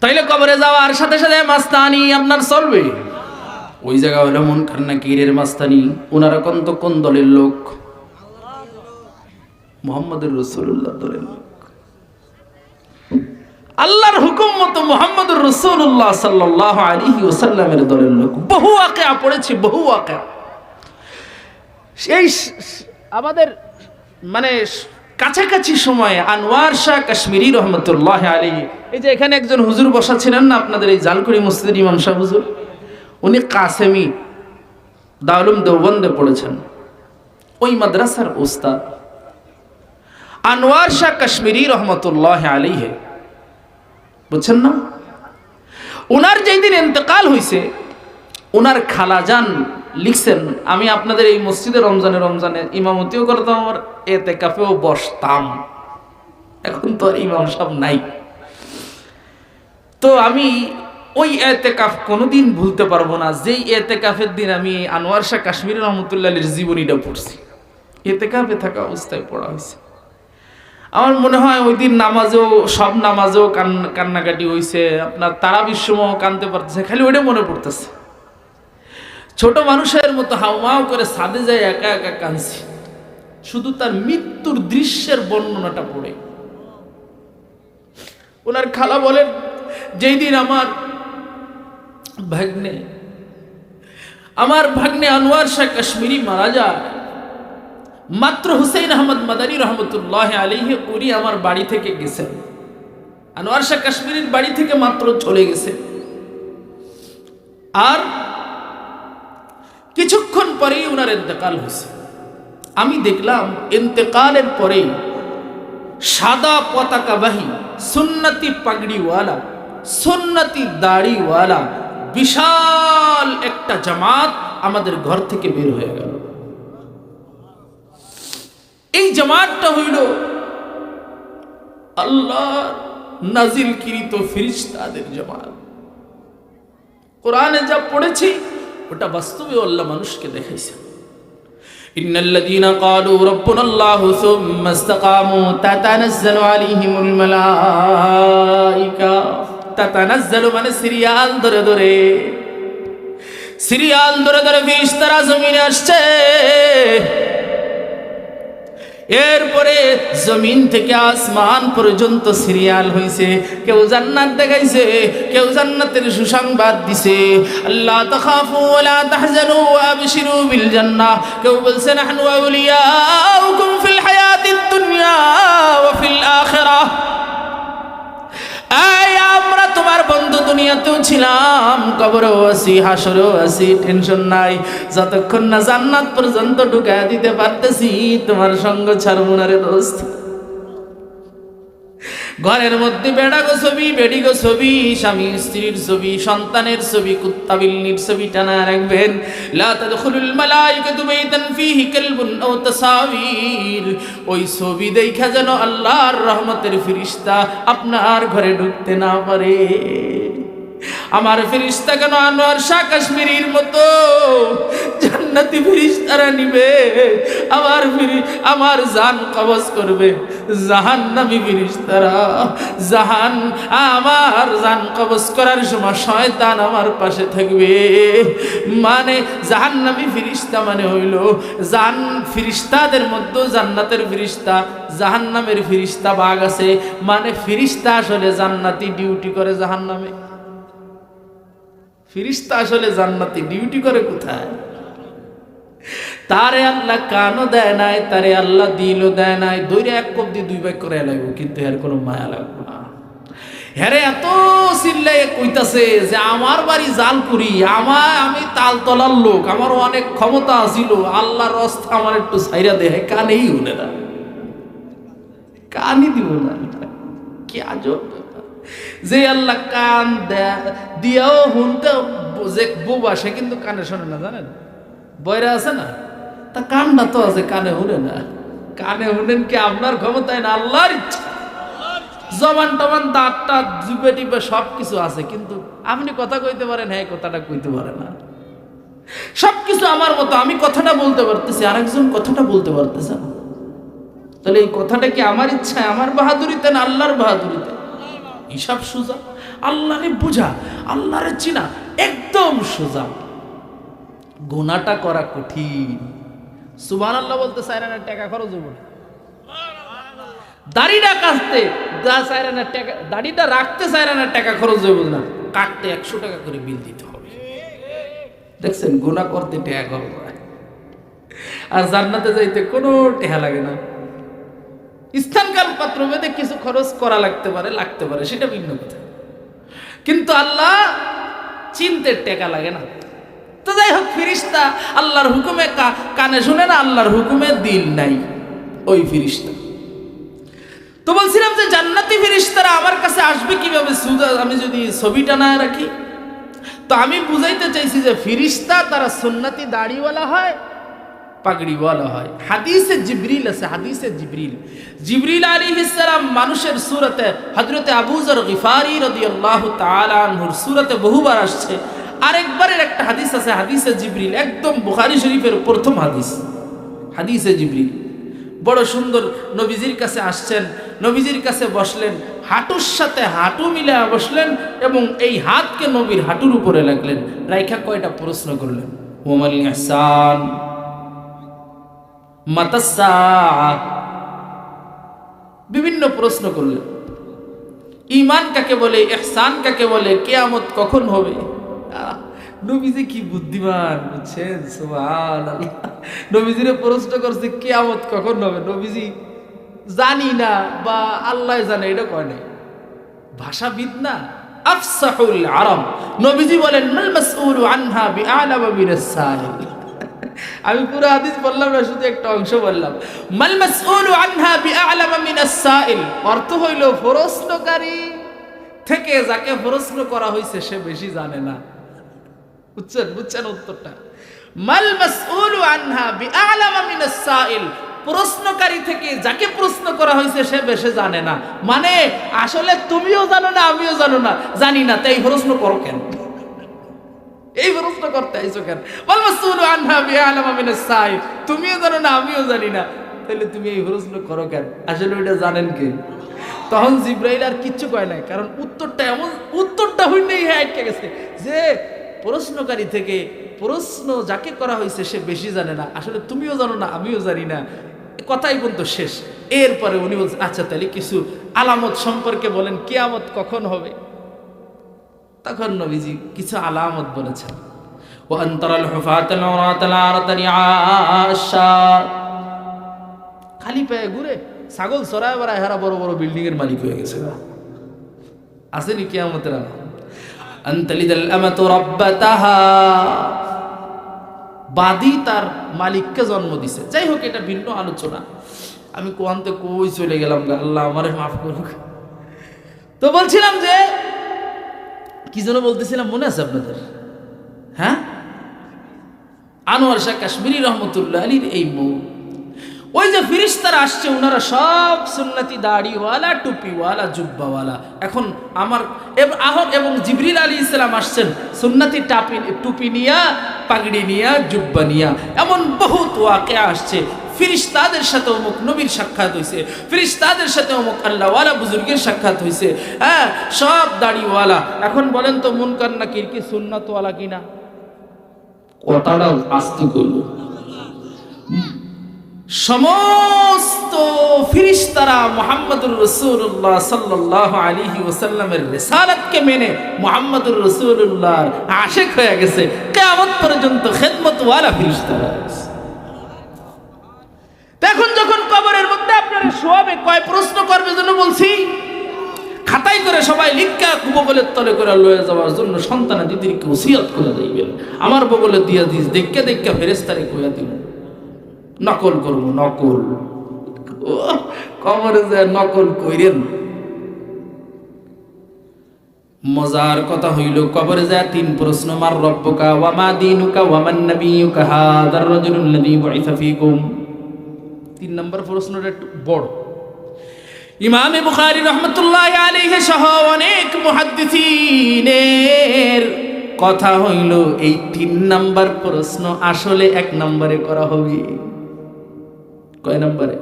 তাইলে কবরে যাওয়ার সাথে সাথে মাস্তানি আপনার চলবে? ওই জায়গা হলো মুনকার নাকিরের মাস্তানি। ওনারা কোন দলের লোক? মুহাম্মদুর রাসূলুল্লাহ দলের লোক। আল্লাহর হুকুম মতো মুহাম্মদুর রাসূলুল্লাহ সাল্লাল্লাহু আলাইহি ওয়াসাল্লামের দলের লোক। বহু ওয়াকিয়া পড়েছি, বহু ওয়াকিয়া। সেই আমাদের মানে কাছাকাছি সময়ে আনোয়ার শাহ কাশ্মীরি রহমতুল্লাহ আলাইহি, এই যে এখানে একজন হুজুর বসা ছিলেন না আপনাদের এই জালকুড়ি মসজিদের ইমাম সাহেব হুজুর, উনি কাসেমি দারুল দেওবন্দে পড়েছেন। ওই মাদ্রাসার উস্তাদ আনোয়ার শাহ কাশ্মীরি রহমতুল্লাহ আলাইহি, বুঝছেন না? ওনার যেই দিন ইন্তেকাল হয়েছে, ওনার খালাজান লিখছেন, আমি আপনাদের এই মসজিদে রমজানে ইমামতিও করতাম, আমার এতেকাফেও বসতাম। এখন তো আর ইমাম সাহেব নাই, তো আমি ওই এতেকাফ কোনোদিন ভুলতে পারবো না, যেই এতেকাফের দিন আমি আনোয়ার শাহ কাশ্মীরি রহমতুল্লাহের জীবনীটা পড়ছি। এতেকাফে থাকা অবস্থায় পড়া হয়েছে। আমার মনে হয় ওই দিন নামাজেও, সব নামাজেও কান্নাকাটি হয়েছে, আপনার তারাবির সময় কানতে পারতেছে, খালি ওইটা মনে পড়তেছে। ছোট মানুষের মতো হাউমাউ করে ছাদে যায় একা একা কাঁদছি, শুধু তার মৃত্যুর দৃশ্যের বর্ণনাটা পড়ে। ওনার খালা বলেন, যেই দিন আমার ভাগ্নে আনোয়ার শাহ কাশ্মীরি মারা যায়, মাত্র হুসাইন আহমদ মাদানী রহমতুল্লাহ আলাইহি উনি আমার বাড়ি থেকে গেছেন। আনোয়ার শাহ কাশ্মীরির বাড়ি থেকে মাত্র চলে গেছে। আর কিছুক্ষণ পরেই ওনার ইন্তেকাল হয়েছে। আমি দেখলাম ইন্তেকালের পরেই সাদা পতাকাবাহী, সুন্নতি পাগড়িওয়ালা, সুন্নতি দাড়িওয়ালা বিশাল একটা জামাত আমাদের ঘর থেকে বের হয়ে গেল। এই জামাতটা হইল আল্লাহর নাজিলকৃত ফেরেশতাদের জামাত। কোরআনে যা পড়েছি ওটা বাস্তবে আল্লাহ মানুষকে দেখাইছে। ইন্নাল্লাযীনা ক্বালু রাব্বুনাল্লাহু সুম্মা ইসতাকামু তাতানাজ্জালু আলাইহিমুল মালায়েকা। তাতানাজ্জালু মানে সিরিয়াল ধরে ধরে ফেরেশতারা জমিনে আসছে। এরপরে জমিন থেকে আসমান পর্যন্ত সিরিয়াল হয়েছে। কেউ জান্নাত দেখাইছে, কেউ জান্নাতের সুসংবাদ দিছে। আল্লাহ তাখাফু ওয়া লা তাহজানু ওয়া আবশিরু বিল জান্নাহ। কেউ বলছে নাহনু আউলিয়াউকুম ফিল হায়াতিদ দুনিয়া ওয়া ফিল আখিরাহ। আমরা তোমার বন্ধু দুনিয়াতেও ছিলাম, কবরেও আছি, হাসরেও আছি, টেনশন নাই। যতক্ষণ না জান্নাত পর্যন্ত ঢুকায় দিতে পারতেছি তোমার সঙ্গ ছাড়বো না রে দোস্ত। ঘরের মধ্যে বেড়া গো ছবি, বেড়ি গো ছবি, স্বামী স্ত্রীর ছবি, সন্তানের ছবি, কুত্তা বিল্লির ছবি টানা রাখবেন। লা তাদখুলুল মালায়েকাতু বাইতান ফীহি কালবুন আও তাসাবির। ওই ছবি দেখা যেন আল্লাহর রহমতের ফেরেশতা আপনার ঘরে ঢুকতে না পারে। আমার ফেরেশতা কেন আনোয়ার শাহ কাশ্মীরির মতো জান্নাতি ফেরেশতারা নিবে, আমার জান কবজ করবে জাহান্নামী ফেরেশতারা। আমার জান কবজ করার সময় শয়তান আমার পাশে থাকবে। মানে জাহান্নামী ফেরেশতা মানে হইল ফেরেশতাদের মধ্যে জান্নাতের ফেরেশতা, জাহান্নামের ফেরেশতা ভাগ আছে। মানে ফেরেশতা আসলে জান্নাতি ডিউটি করে জাহান্নামে, ফেরেশতা আসলে জান্নাতি ডিউটি করে কোথায়? তারে আল্লাহ কানও দেয় নাই, তারে আল্লাহ দিলও দেয় নাই। দইরে এক কপ দিয়ে দুই ভাগ করে লাগবো, কিন্তু এর কোনো মায়া লাগবে না। হ্যারে এত চিল্লাই কইতাছে যে আমার বাড়ি জালকুড়ি, আমি তালতলার লোক, আমার অনেক ক্ষমতা ছিল, আল্লাহর রাস্তা আমার একটু ছাইরা দেয়, কানেই উনে না, কানই দিব না। কি আজব যে আল্লাহ কান দিয়াও শুনতে যে বোবা, সে কিন্তু কানে শোনে না, জানেন? বয়রা আছে না, তা কানটা তো আছে, কানে শুনে না। কানে শুনেন কি আপনার ক্ষমতায় না, আল্লাহর ইচ্ছা। জবান টবান দাঁত টাত জিবে টিপে সব কিছু আছে, কিন্তু আপনি কথা কইতে পারেন, হ্যাঁ কথাটা কইতে পারে না। সবকিছু আমার মতো, আমি কথাটা বলতে পারতেছি, আরেকজন কথাটা বলতে পারতেছে না। তাহলে এই কথাটা কি আমার ইচ্ছায়, আমার বাহাদুরিতে না আল্লাহর বাহাদুরিতে? হিসাব সোজা, আল্লাহরে বুঝা, আল্লাহরে চিনা একদম সোজা, গুনাহটা করা কঠিন। সুবহানাল্লাহ বলতে চায় না, টাকা খরচ হইব না। দাড়িটা কাটতে চায় না টাকা, দাড়িটা রাখতে চায় না টাকা খরচ হইব না, কাটতে 100 টাকা করে বিল দিতে হবে। দেখছেন, গুনাহ করতে টাকা খরচ হয়, আর জান্নাতে যাইতে কোনো টাকা লাগে না। স্থানকাল পাত্র ভেদে কিছু খরচ করা লাগতে পারে, সেটা ভিন্ন কথা, কিন্তু আল্লাহ চিনতে টাকা লাগে না। তো যাই হোক, ফিরিস্তা আল্লাহর হুকুমে কানে শুনে না, আল্লাহর হুকুমে দিল নাই ওই ফিরিস্তা। তো বলছিলাম যে জান্নাতি ফিরিস্তারা আমার কাছে আসবে কিভাবে? আমি যদি ছবিটা না রাখি, তো আমি বুঝাইতে চাইছি যে ফিরিস্তা তারা সুন্নতি দাড়িওয়ালা হয়, পাগড়িওয়ালা হয়। হাদিসে জিবরিল আছে, হাদিসে জিবরিল আলাইহিস সালাম মানুষের সূরতে হযরতে আবু যর গিফারি রাদিয়াল্লাহু তাআলা আনহুর সূরতে বহুবার আসছে। আরেকবারের একটা হাদিস আছে, হাদিসে জিবরিল, একদম বুখারী শরীফের প্রথম হাদিস। হাদিসে জিবরিল বড় সুন্দর নবীজির কাছে আসছেন, নবীজির কাছে বসলেন, হাঁটুর সাথে হাঁটু মিলে বসলেন এবং এই হাতকে নবীর হাঁটুর উপরে রাখলেন, রাইখা কয়টা প্রশ্ন করলেন, ওয়ামাল ইহসান, মাতাসা, বিভিন্ন প্রশ্ন করলেন। ঈমান কাকে বলে, ইহসান কাকে বলে, কিয়ামত কখন হবে? নবীজি কি বুদ্ধিমান, বুঝছেন? সুবহানাল্লাহ, নবীজিরে প্রশ্ন করছে কিয়ামত কখন হবে। নবীজি জানি না বা আল্লাহ জানে, এটা কয় নাই, ভাষাবিদ না, আফসাহুল আরব। নবীজি বলেন মাল মাসউলু আনহা বিআলামা মিনাস সাইল। আমি পুরো হাদিস বললাম না, শুধু একটা অংশ বললাম। মাল মাসউলু আনহা বিআলামা মিনাস সাইল, অর্থ হইল প্রশ্নকারী থেকে যাকে প্রশ্ন করা হয়েছে সে বেশি জানে না। বুঝছেন উত্তরটা? মাল মাসউলু আনহা বিআলামা মিনাস সাইল, প্রশ্নকারী থেকে যাকে প্রশ্ন করা হয়েছে সে বেশি জানে না। মানে আসলে তুমিও জানো না, আমিও জানি না, তাই প্রশ্ন করো কেন? এই প্রশ্ন করতে আইছো কেন? মাল মাসউলু আনহা বিআলামা মিনাস সাইল, তুমিও জানো না, আমিও জানি না, তাহলে তুমি এই প্রশ্ন করো কেন? আসলে ওইটা জানেন কে? তখন জিবরাইল আর কিচ্ছু কয় নাই, কারণ উত্তরটা হইলেই হ্যাঁ আটকে গেছে যে প্রশ্নকারী থেকে প্রশ্ন যাকে করা হয়েছে সে বেশি জানে না, আসলে তুমিও জানো না, আমিও জানি না, কথাই পর্যন্ত শেষ। এরপরে উনি বলছেন আচ্ছা তাহলে কিছু আলামত সম্পর্কে বলেন, কিয়ামত কখন হবে? তখন নবীজি কিছু আলামত বলেছেন। ওয়া আনতারাল হুফাতাল উরাতাল আরাতাল আশা, খালি পায়ে ঘুরে ছাগল চড়ায় বেড়ায় হারা বড় বড় বিল্ডিং এর মালিক হয়ে গেছে। আসেনি কিয়ামতের আলামত? আনতালিদাল আমাতু রাব্বাতাহা, বাদী তার মালিককে জন্ম দিছে। যাই হোক, এটা ভিন্ন আলোচনা, আমি কোয়ান্তে কই চলে গেলাম, আল্লাহ আমারে মাফ করুক। তো বলছিলাম যে কি যেন বলতেছিলাম, মনে আছে আপনাদের? হ্যাঁ, আনোয়ার শাহ কাশ্মীরি রহমতুল্লাহ আলীর এই বউ, ওই যে ফিরিস্তারা আসছে, ওনারা সব সুন্নতি দাড়িওয়ালা, টুপিওয়ালা, জুব্বাওয়ালা। এখন এবং জিবরিল আলাইহিস সালাম আসছেন সুন্নতি টুপি নিয়া, পাগড়ি নিয়া, জুব্বা নিয়া। এমন বহুত ওয়াকিয়া আসছে, ফিরিস্তাদের সাথে অমুক নবীর সাক্ষাৎ হয়েছে, ফিরিস্তাদের সাথে অমুক আল্লাহওয়ালা বুজুর্গের সাক্ষাৎ হয়েছে। হ্যাঁ, সব দাড়িওয়ালা। এখন বলেন তো মুনকার নাকির কি সুন্নতওয়ালা কিনা? কথাটা আস্তে করল। সমস্ত ফিরিস্তারা মুহাম্মদুর রাসূলুল্লাহ সাল্লাল্লাহু আলাইহি ওয়াসাল্লামের রিসালাতকে মেনে মুহাম্মদুর রাসূলুল্লাহর আশিক হয়ে গেছে। কিয়ামত পর্যন্ত খেদমতওয়ালা ফিরিস্তারা। এখন যখন কবরের মধ্যে আপনারা শোয়াবে, কয় প্রশ্ন করবে জন্য বলছি, খাতায় করে সবাই লিখা বগলের তলে করে লয়ে যাওয়ার জন্য সন্তানাদিদেরকে ওসিয়ত করে দিবেন। আমার বগলে দিয়া দিস, দেখে দেখে ফেরেশতারে কইয়া দিল নকল করব, নকল কবরে যে নকল কইরেন। মজার কথা হইল, কবরে যায় 3 প্রশ্ন, মার রব্বুকা ওয়া মা দীনুকা ওয়া মান নাবিয়ুকা হাদার রাজুলুল্লাযী বুইসা ফীকুম। 3 নম্বর প্রশ্নটা একটু বড়। ইমামে বুখারী রাহমাতুল্লাহি আলাইহি সহ অনেক মুহাদ্দিসিনের কথা হইল এই 3 নম্বর প্রশ্ন আসলে 1 নম্বরে করা হবে। কয় নম্বরে?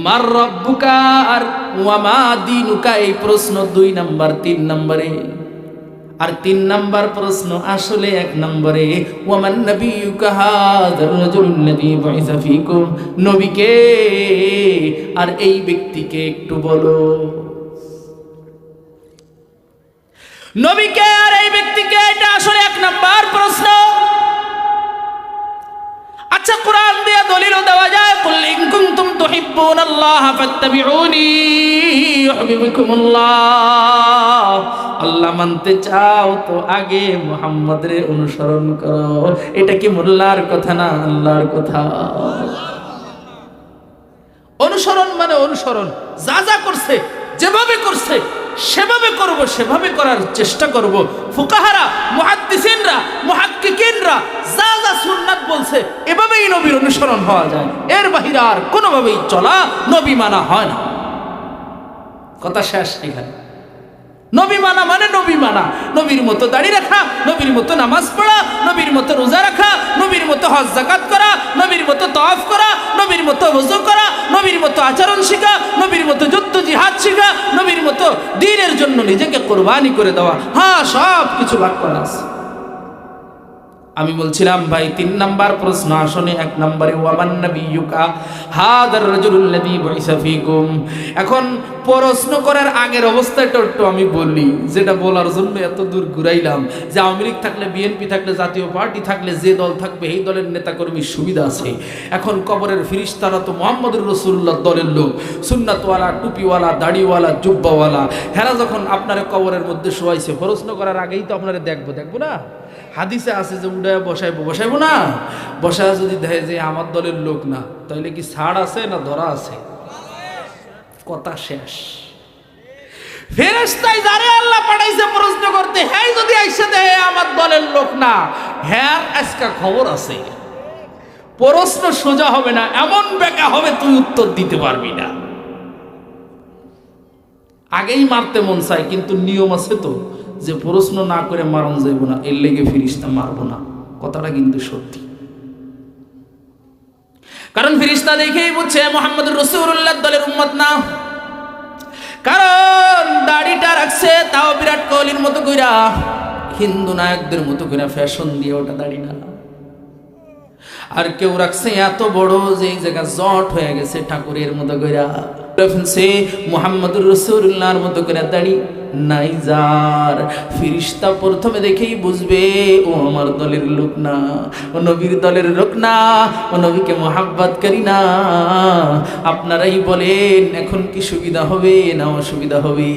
মার রব্বুকা আর ওয়া মা দীনুকা, এই প্রশ্ন 2 নাম্বার 3 নম্বরে। আর 3 নাম্বার প্রশ্ন আসলে 1 নম্বরে, ওয়া মান নাবিয়ুকা হাযার রাজুলুল্লাযী বুইসা ফীকুম, নবীকে আর এই ব্যক্তিকে একটু বলো। নবীকে আর এই ব্যক্তিকে, এটা আসলে 1 নাম্বার প্রশ্ন। আচ্ছা, কোরআন দিয়ে দলিলও দেওয়া যায়, কুল ইন কুনতুম তুহিব্বুনাল্লাহ ফাত্তাবিউনি ইউহিব্বুকুমুল্লাহ। আল্লাহ মানতে চাও তো আগে মুহাম্মদের অনুসরণ করো। এটা কি মোল্লার কথা না আল্লাহর কথা? অনুসরণ মানে অনুসরণ, যা যা করছে, যেভাবে করছে সেভাবে করব, সেভাবে করার চেষ্টা করব। ফুকাহারা, মুহাদ্দিসিনরা, মুহাক্কিকিনরা যা যা সুন্নাত বলছে এভাবেই নবীর অনুসরণ হওয়া যায়। এর বাহিরে আর কোনোভাবেই চলা, নবী মানা হয় না। কথা শেষ এখানে। নবী মানা মানে নবী মানা, নবীর মতো দাড়ি রাখা, নবীর মতো নামাজ পড়া, নবীর মতো রোজা রাখা, নবীর মতো হজ যাকাত করা, নবীর মতো তওয়াফ করা, নবীর মতো ওযু করা, নবীর মতো আচরণ শেখা, নবীর মতো যুদ্ধ জিহাদ শেখা, নবীর মতো দ্বীনের জন্য নিজেকে কোরবানি করে দেওয়া। হ্যাঁ, সব কিছু ভাগ করা আছে। আমি বলছিলাম ভাই, 3 নাম্বার প্রশ্ন আসলে 1 নম্বরে, ওয়া মান নাবিয়ুকা হাযার রাজুলুল্লাযী বুইসা ফীকুম। এখন প্রশ্ন করার আগের অবস্থাটা একটু আমি বলি, যেটা বলার জন্য এত দূর ঘুরাইলাম, যে আওয়ামী লীগ থাকলে, বিএনপি থাকলে, জাতীয় পার্টি থাকলে যে দল থাকবে এই দলের নেতাকর্মীর সুবিধা আছে। এখন কবরের ফেরেশতারা তো মুহাম্মদুর রাসূলুল্লাহ দলের লোক, সুন্নাতওয়ালা, টুপিওয়ালা, দাড়িওয়ালা, জুব্বাওয়ালা। হেরা যখন আপনার কবরের মধ্যে শোয়াইছে, প্রশ্ন করার আগেই তো আপনারা দেখবো না? হাদিসে আছে যে উড়ায় বসাইবো না? বসায় যদি দেখে যে আমার দলের লোক না, তাহলে কি ছাড় আছে না ধরা আছে? কথা শেষ। ফেরেশতাই যারে আল্লাহ পাঠাইছে প্রশ্ন করতে, হ্যাঁ যদি আইসা দেখে আমার দলের লোক না, হ্যাঁ আজকে খবর আছে, প্রশ্ন সোজা হবে না, এমন বেকা হবে তুই উত্তর দিতে পারবি না। আগেই মারতে মন চায়, কিন্তু নিয়ম আছে তো যে প্রশ্ন না করে মারণ যাইব না, এর লেগে ফেরেশতা মারবো না। কথাটা কিন্তু সত্যি, কারণ ফেরেশতা দেখেই বুঝছে মুহাম্মদুর রাসূলুল্লাহ দলের উম্মত না। কারণ দাড়িটা রাখছে তাও বিরাট কোহলির মতো কইরা, হিন্দু নায়কদের মতো কইরা, ফ্যাশন দিয়ে, ওটা দাড়ি না। আর কেউ রাখছে এত বড় যে এই জায়গা জট হয়ে গেছে, ঠাকুরের মতো কইরা ফেলছে, মুহাম্মদুর রাসূলুল্লাহর মতো করে দাড়ি নাই যার। ফেরেশতা প্রথমে দেখেই বুঝবে ও আমার দলের লোক না, ও নবীর দলের লোক না, ও নবীকে মহাব্বত করি না। আপনারাই বলেন এখন কি সুবিধা হবে না অসুবিধা হবে?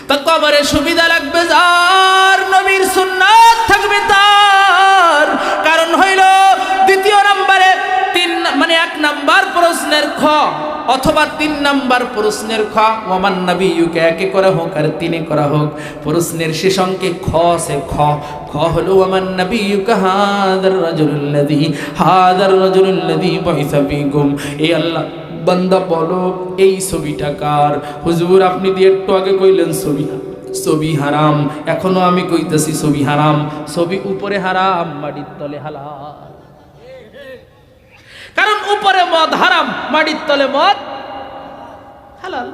তা কবরে সুবিধা লাগবে যার, নবীর সুন্নাত থাকবে তার। কারণ হইল দ্বিতীয় নম্বরে 1 নাম্বার প্রশ্নের খ অথবা 3 নাম্বার প্রশ্নের খ, ওয়া মান নাবিয়ুকা একে করা হোক আর 3 করা হোক, প্রশ্নের শেষ অঙ্কে খ আছে। খ হলো ওয়া মান নাবিয়ুকা হাযার রাজুলুল্লাযী বুইসা ফীকুম। এই আল্লাহ বান্দা বলো এই ছবিটা কার? হুজুর আপনি দিয়ে একটু আগে কইলেন ছবি হারাম, এখনো আমি কইতেছি ছবি হারাম। ছবি উপরে হারাম, মাটির তলে হালাল। কারণ উপরে মদ হারাম, মাটির তলে মদ হালাল।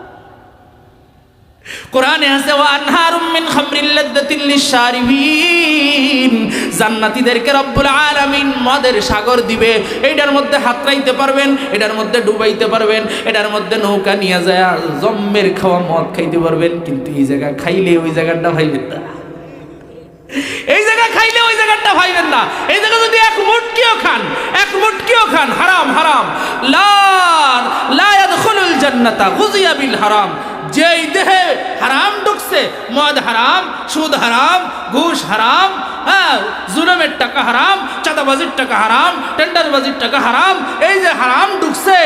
কোরআনে আছে ওয়া আনহারুম মিন খামরিল লাযযাতিল লিশারিবিন, জান্নাতীদেরকে রব্বুল আলামিন মদের সাগর দিবে। এটার মধ্যে হাত রাইতে পারবেন, এটার মধ্যে ডুবাইতে পারবেন, এটার মধ্যে নৌকা নিয়ে যায় জম্মের খাওয়া মদ খাইতে পারবেন। কিন্তু এই জায়গা খাইলে ওই জায়গাটা ভাইবেন না, এই জায়গা খাইলে ওই জায়গাটা ভাইবেন না। এই জায়গা যদি এক মুটকিও খান, হারাম হারাম। লা ইয়াদখুলুল জান্নাতা গুযিয়া বিল হারাম। যেই দেহে হারাম ঢুকছে, মদ হারাম, সুদ হারাম, ঘুষ হারাম, জুলুমের টাকা হারাম, চাঁদাবাজির টাকা হারাম, টেন্ডারবাজির টাকা হারাম, এই যে হারাম ঢুকছে,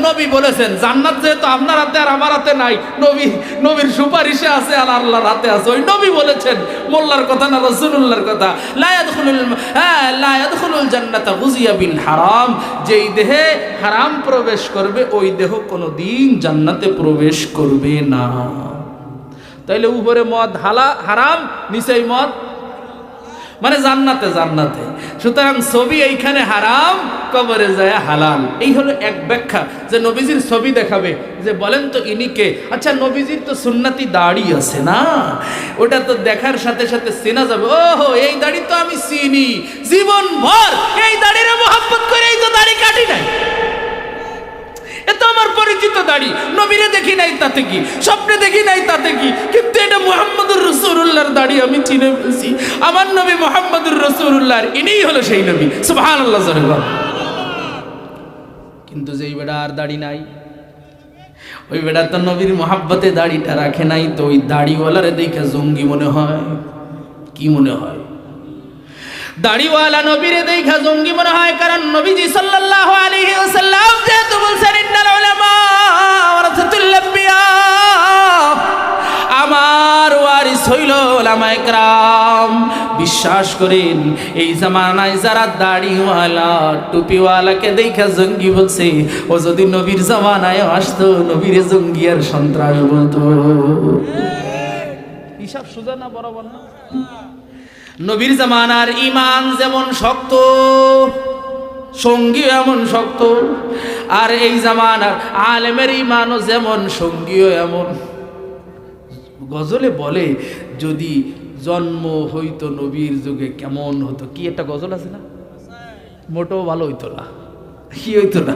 নবী বলেছেন জান্নাত যেহেতু আপনার হাতে আর আমার হাতে নাই, নবীর সুপারিশে আছে আর আল্লাহর হাতে আছে। ওই নবী বলেছেন, মোল্লার কথা না রাসূলুল্লাহর কথা। লা ইয়াদখুলুল জান্নাতা গুযিয়া বিল হারাম। যেই দেহে হারাম প্রবেশ করবে ওই দেহ কোনোদিন জান্নাতে প্রবেশ করবে না। তাইলে উপরে মদ হারাম, নিচেই মদ। মানে জান্নাতে জান্নাতে। সুতরাং ছবি এইখানে হারাম, কবরে যায় হালাল। এই হলো এক ব্যাখ্যা যে নবীজির ছবি দেখাবে, যে বলেন তো ইনি কে? আচ্ছা, নবীজির তো সুন্নতি দাড়ি আছে না, ওটা তো দেখার সাথে সাথে চেনা যাবে। ওহো, এই দাড়ি তো আমি চিনি, জীবন ভর এই দাড়ির মোহাব্বত করে এই তো দাড়ি কাটি নাই, এ তো আমার পরিচিত দাড়ি, নবীরে দেখি নাই তাতে কি, স্বপ্নে দেখি নাই তাতে কি, কিন্তু এটা মুহাম্মদুর রাসূলুল্লাহর দাড়ি, আমি চিনে ফেলছি। আমার নবী মুহাম্মদুর রাসূলুল্লাহর, ইনিই হলো সেই নবী। সুবহানাল্লাহ। কিন্তু যেই বেটা আর দাড়ি নাই, ওই বেটা তো নবীর মোহাব্বতে দাড়িটা রাখে নাই, তো ওই দাড়িওয়ালারে দেখে জঙ্গি মনে হয়। কি মনে হয়? দাড়িওয়ালা নবীরে দেখা জঙ্গি মনে হয়, কারণ নবীজি সাল্লাল্লাহু আলাইহি ওয়াসাল্লাম যেহেতু বলছেন ইন্নাল উলামা ওয়ারাসাতুল আম্বিয়া, আমার ওয়ারিস হইল উলামায়ে কেরাম। বিশ্বাস করেন, এই জামানায় যারা দাড়িওয়ালা টুপিওয়ালাকে দেখা জঙ্গি বলছে, ও যদি নবীর জামানায় আসতো, নবীরে জঙ্গি আর সন্ত্রাস বলতো। হিসাব সোজা না, বরাবর না? নবীর জামানার ঈমান যেমন শক্ত, সঙ্গীও এমন শক্ত, আর এই জামানার আলেমের ঈমানও যেমন, সঙ্গীও এমন। গজলে বলে, যদি জন্ম হইতো নবীর যুগে কেমন হতো। কি একটা গজল আছে না? মোটেও ভালো হইতো না। কি হইতো না?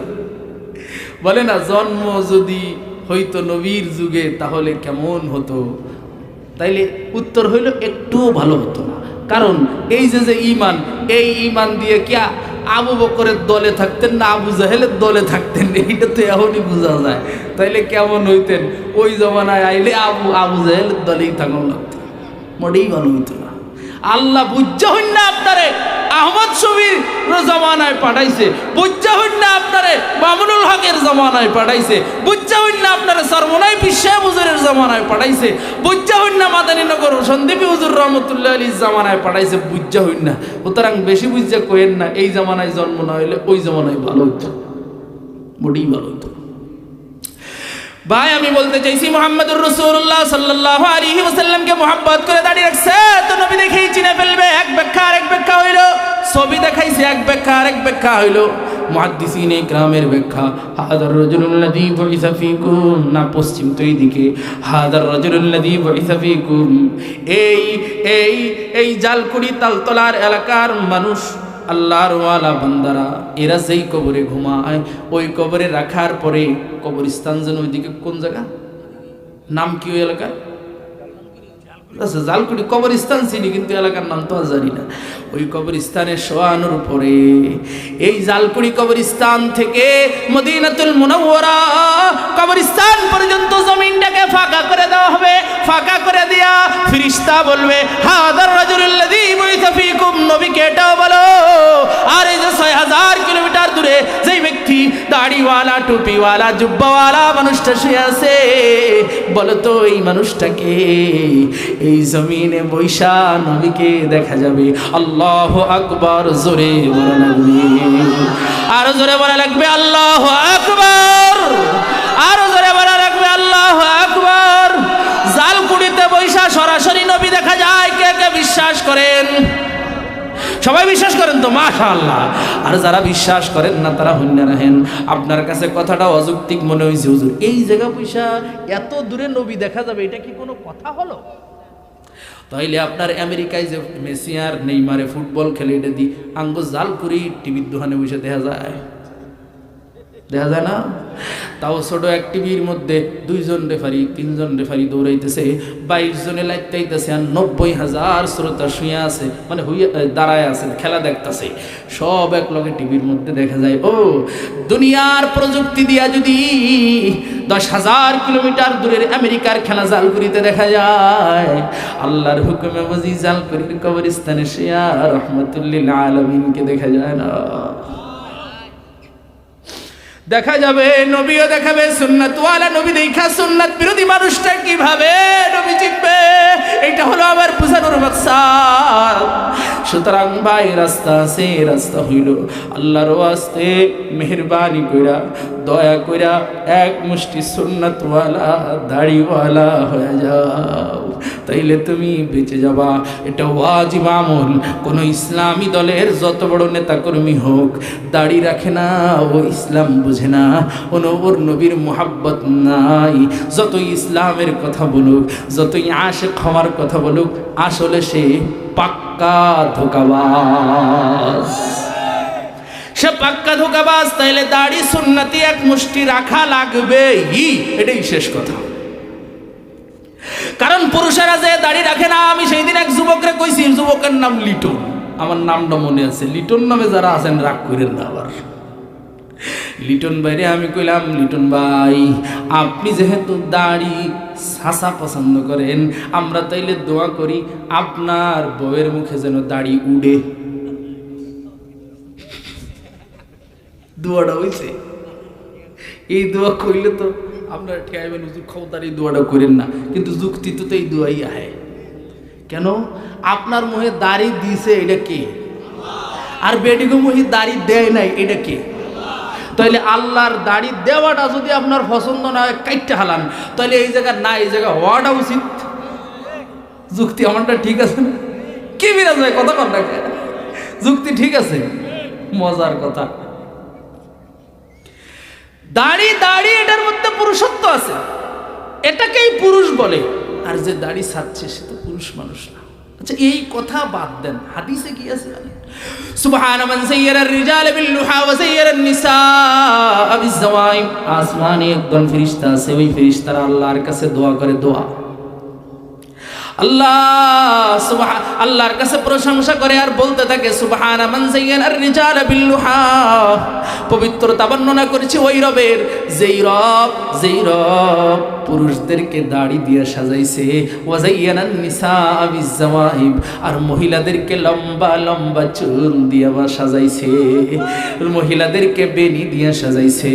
বলে না, জন্ম যদি হইতো নবীর যুগে তাহলে কেমন হতো? তাইলে উত্তর হইল, একটুও ভালো হতো না। কারণ এই যে ঈমান, এই ঈমান দিয়ে কি আবু বকরের দলে থাকতেন না আবু জাহেলের দলে থাকতেন? এইটা তো এখনই বোঝা যায়। তাইলে কেমন হইতেন? ওই জমানায় আইলে আবু জাহেলের দলেই থাকুন লাগতো, মোটেই ভালো হইতো না। আল্লাহ বুঝা হইন না আপনারে আহমদ শফির জমানায় পাঠাইছে, বুঝা হইন না আপনারে মামুনুল হকের জমানায় পাঠাইছে, বুঝা হইন না আপনারে সরমনাই বিশ্বাস হুজুরের জমানায় পাঠাইছে, বুঝা হইন না মাদানীনগর সন্দীপী হুজুর রহমতুল্লাহ আলীর জমানায় পাঠাইছে, বুঝা হইন না। সুতরাং বেশি বুঝা কইেন না এই জমানায় জন্ম না হইলে ওই জমানায় ভালো হইতো, মোটেই ভালো হইতো। ভাই, আমি বলতে চাইছি, মুহাম্মদুর রাসূলুল্লাহ সাল্লাল্লাহু আলাইহি ওয়াসাল্লামকে মুহাব্বত করে দাঁড়িয়ে রাখছে তো নবী দেখেই চিনে ফেলবে। এক ব্যাখ্যা, আরেক ব্যাখ্যা হইল ছবি দেখাইছে, এক ব্যাখ্যা, আরেক ব্যাখ্যা হইল মুহাদ্দিসিনে কেরামের ব্যাখ্যা। হাদার রাজুলুল্লাযী বুইসা ফীকুম, না পশ্চিম তো এইদিকে, হাদার রাজুলুল্লাযী বুইসা ফীকুম, এই জালকুড়ি তালতলার এলাকার মানুষ, আল্লাহর ওয়ালা বান্দারা, এরা যেই কবরে ঘুমায়, ওই কবরে রাখার পরে কবরস্থান যেন ওইদিকে, কোন জায়গা নাম কি ওই এলাকার? আচ্ছা, জালকুড়ি কবরস্থান চিনি, কিন্তু এলাকার নাম তো জানি না। ওই কবরস্থানে শোয়ানোর পরে এই জালকুড়ি কবরস্থান থেকে মদিনাতুল মুনাওয়ারা কবরস্থান পর্যন্ত জমিনটাকে ফাঁকা করে দেওয়া হবে। ফাঁকা করে দিয়া ফেরেশতা বলবে, হাদার রাজুলুল্লাযী বুইসা ফীকুম, নবীকে এটাও বলো। আর এই যে ৬০০০ কিলোমিটার দূরে যেই ব্যক্তি দাড়িওয়ালা টুপিওয়ালা জুব্বাওয়ালা মানুষটা শুয়ে আছে, বলো তো এই মানুষটাকে এই জমিনে বৈশা নবীকে দেখা যাবে। আল্লাহু আকবার, জোরে বলা লাগবে, আরো জোরে বলা লাগবে আল্লাহু আকবার, আরো জোরে বলা লাগবে আল্লাহু আকবার। জালকুড়িতে বৈশা সরাসরি নবী দেখা যায়। কে কে বিশ্বাস করেন? সবাই বিশ্বাস করেন তো? মাশাআল্লাহ। আর যারা বিশ্বাস করেন না তারা হইনা রাখেন। আপনার কাছে কথাটা অযৌক্তিক মনে হয়েছে, হুজুর এই জায়গা পয়সা এত দূরে নবী দেখা যাবে, এটা কি কোনো কথা হলো? তাইলে আপনার আমেরিকায় যে মেসি আর নেইমারে ফুটবল খেলে, এটা দি আঙ্গ জালকুড়ি টিভির দোকানে বসে দেখা যায়? দেখা যায় না? তাও ছোট এক টিভির মধ্যে 2 জন রেফারি 3 জন রেফারি দৌড়াইতেছে, 22 জনে লাইতাইতেছে, আর 90,000 শ্রোতা শুয়ে আছে, মানে দাঁড়ায় আছে, খেলা দেখতেছে, সব এক লগে টিভির মধ্যে দেখা যায়। ও দুনিয়ার প্রযুক্তি দিয়া যদি 10,000 কিলোমিটার দূরের আমেরিকার খেলা জালকুড়িতে দেখা যায়, আল্লাহর হুকুমে বুঝি জালকুড়ির কবরস্থানে শুয়া রহমাতুল লিল আলামিনকে দেখা যায় না? দেখা যাবে, নবীও দেখাবে। সুন্নাতওয়ালা নবী দেখা সুন্নাত বিরোধী মানুষটা কিভাবে নবী চিনবে? এটা হলো আমার বুঝানোর মাকসাদ। সুতরাং ভাই, রাস্তা আছে, রাস্তা হইল আল্লাহর ওয়াস্তে মেহেরবানি কইরা, দয়া কইরা এক মুষ্টি সুন্নাতওয়ালা দাড়িওয়ালা হয়ে যাও। তাইলে তুমি বেঁচে যাবা। এটা ওয়াজিব আমল। কোনো ইসলামী দলের যত বড় নেতাকর্মী হোক, দাড়ি রাখে না, ও ইসলাম বুঝে না, ওর নবীর মোহাব্বত নাই। যতই ইসলামের কথা বলুক, যতই আশিক হওয়ার কথা বলুক, আসলে সে পাক্কা ধোঁকাবাজ। সে পাক্কা ধোঁকাবাজ। তাইলে দাড়ি সুন্নতি এক মুষ্টি রাখা লাগবেই, এটাই শেষ কথা। কারণ পুরুষেরা যে দাড়ি রাখে না, আমি সেই দিন এক যুবকরে কইছি, যুবকের নাম লিটন, আমার নামটা মনে আছে। লিটন নামে যারা আছেন রাগ করেন না আবার। লিটন ভাইরে আমি কইলাম, লিটন ভাই আপনি যেহেতু দাড়ি সাসা পছন্দ করেন, আমরা তাইলে দোয়া করি আপনার বউয়ের মুখে যেন দাড়ি উড়ে। দোয়াটা হইছে। এই দোয়া কইলে তো আপনারা ঠেয়াইবেন, হুজুর ক্ষমতার এই দোয়াটা করেন না, কিন্তু যুক্তি তো এই দোয়াই আহে। কেন? আপনার মুখে দাড়ি দিছে এটা কে? আর বেডিগো মুখে দাড়ি দেয় নাই এটা কে? তাইলে আল্লাহর দাড়ি দেওয়াটা যদি আপনার পছন্দ না হয়, কাইটটা হালান, তাহলে এই জায়গা না, এই জায়গা হওয়াটা উচিত। যুক্তি আমারটা ঠিক আছে না? কি বিরাজ হয় কথা কর না, যুক্তি ঠিক আছে। মজার কথা, দাড়ি দাড়ি এটার মধ্যে পুরুষত্ব আছে, এটাকেই পুরুষ বলে। আর যে দাড়ি ছাড়ছে সে তো পুরুষ মানুষ না। আচ্ছা এই কথা বাদ দেন, হাদিসে কি আছে? সুবহানা মান সাইয়ারার রিজাল বিল লুহা ওয়া সাইয়ারান নিসা বিজ জাওয়াইম। আসমানে একজন ফেরেশতা আছে, ওই ফেরেশতারা আল্লাহর কাছে দোয়া করে। দোয়া আল্লাহর কাছে প্রশংসা করে আর বলতে থাকে, সুবহানা মান সাইয়ারার রিজাল বিল লুহা, পবিত্রতা বর্ণনা করেছে ওই রবের, যেই রব পুরুষদেরকে দাড়ি দিয়ে সাজাইছে, ওয়া যায়্যানান নিসা বিজ জাওয়াইব, আর মহিলাদেরকে লম্বা লম্বা চুল দিয়ে সাজাইছে, মহিলাদেরকে বেনি দিয়ে সাজাইছে।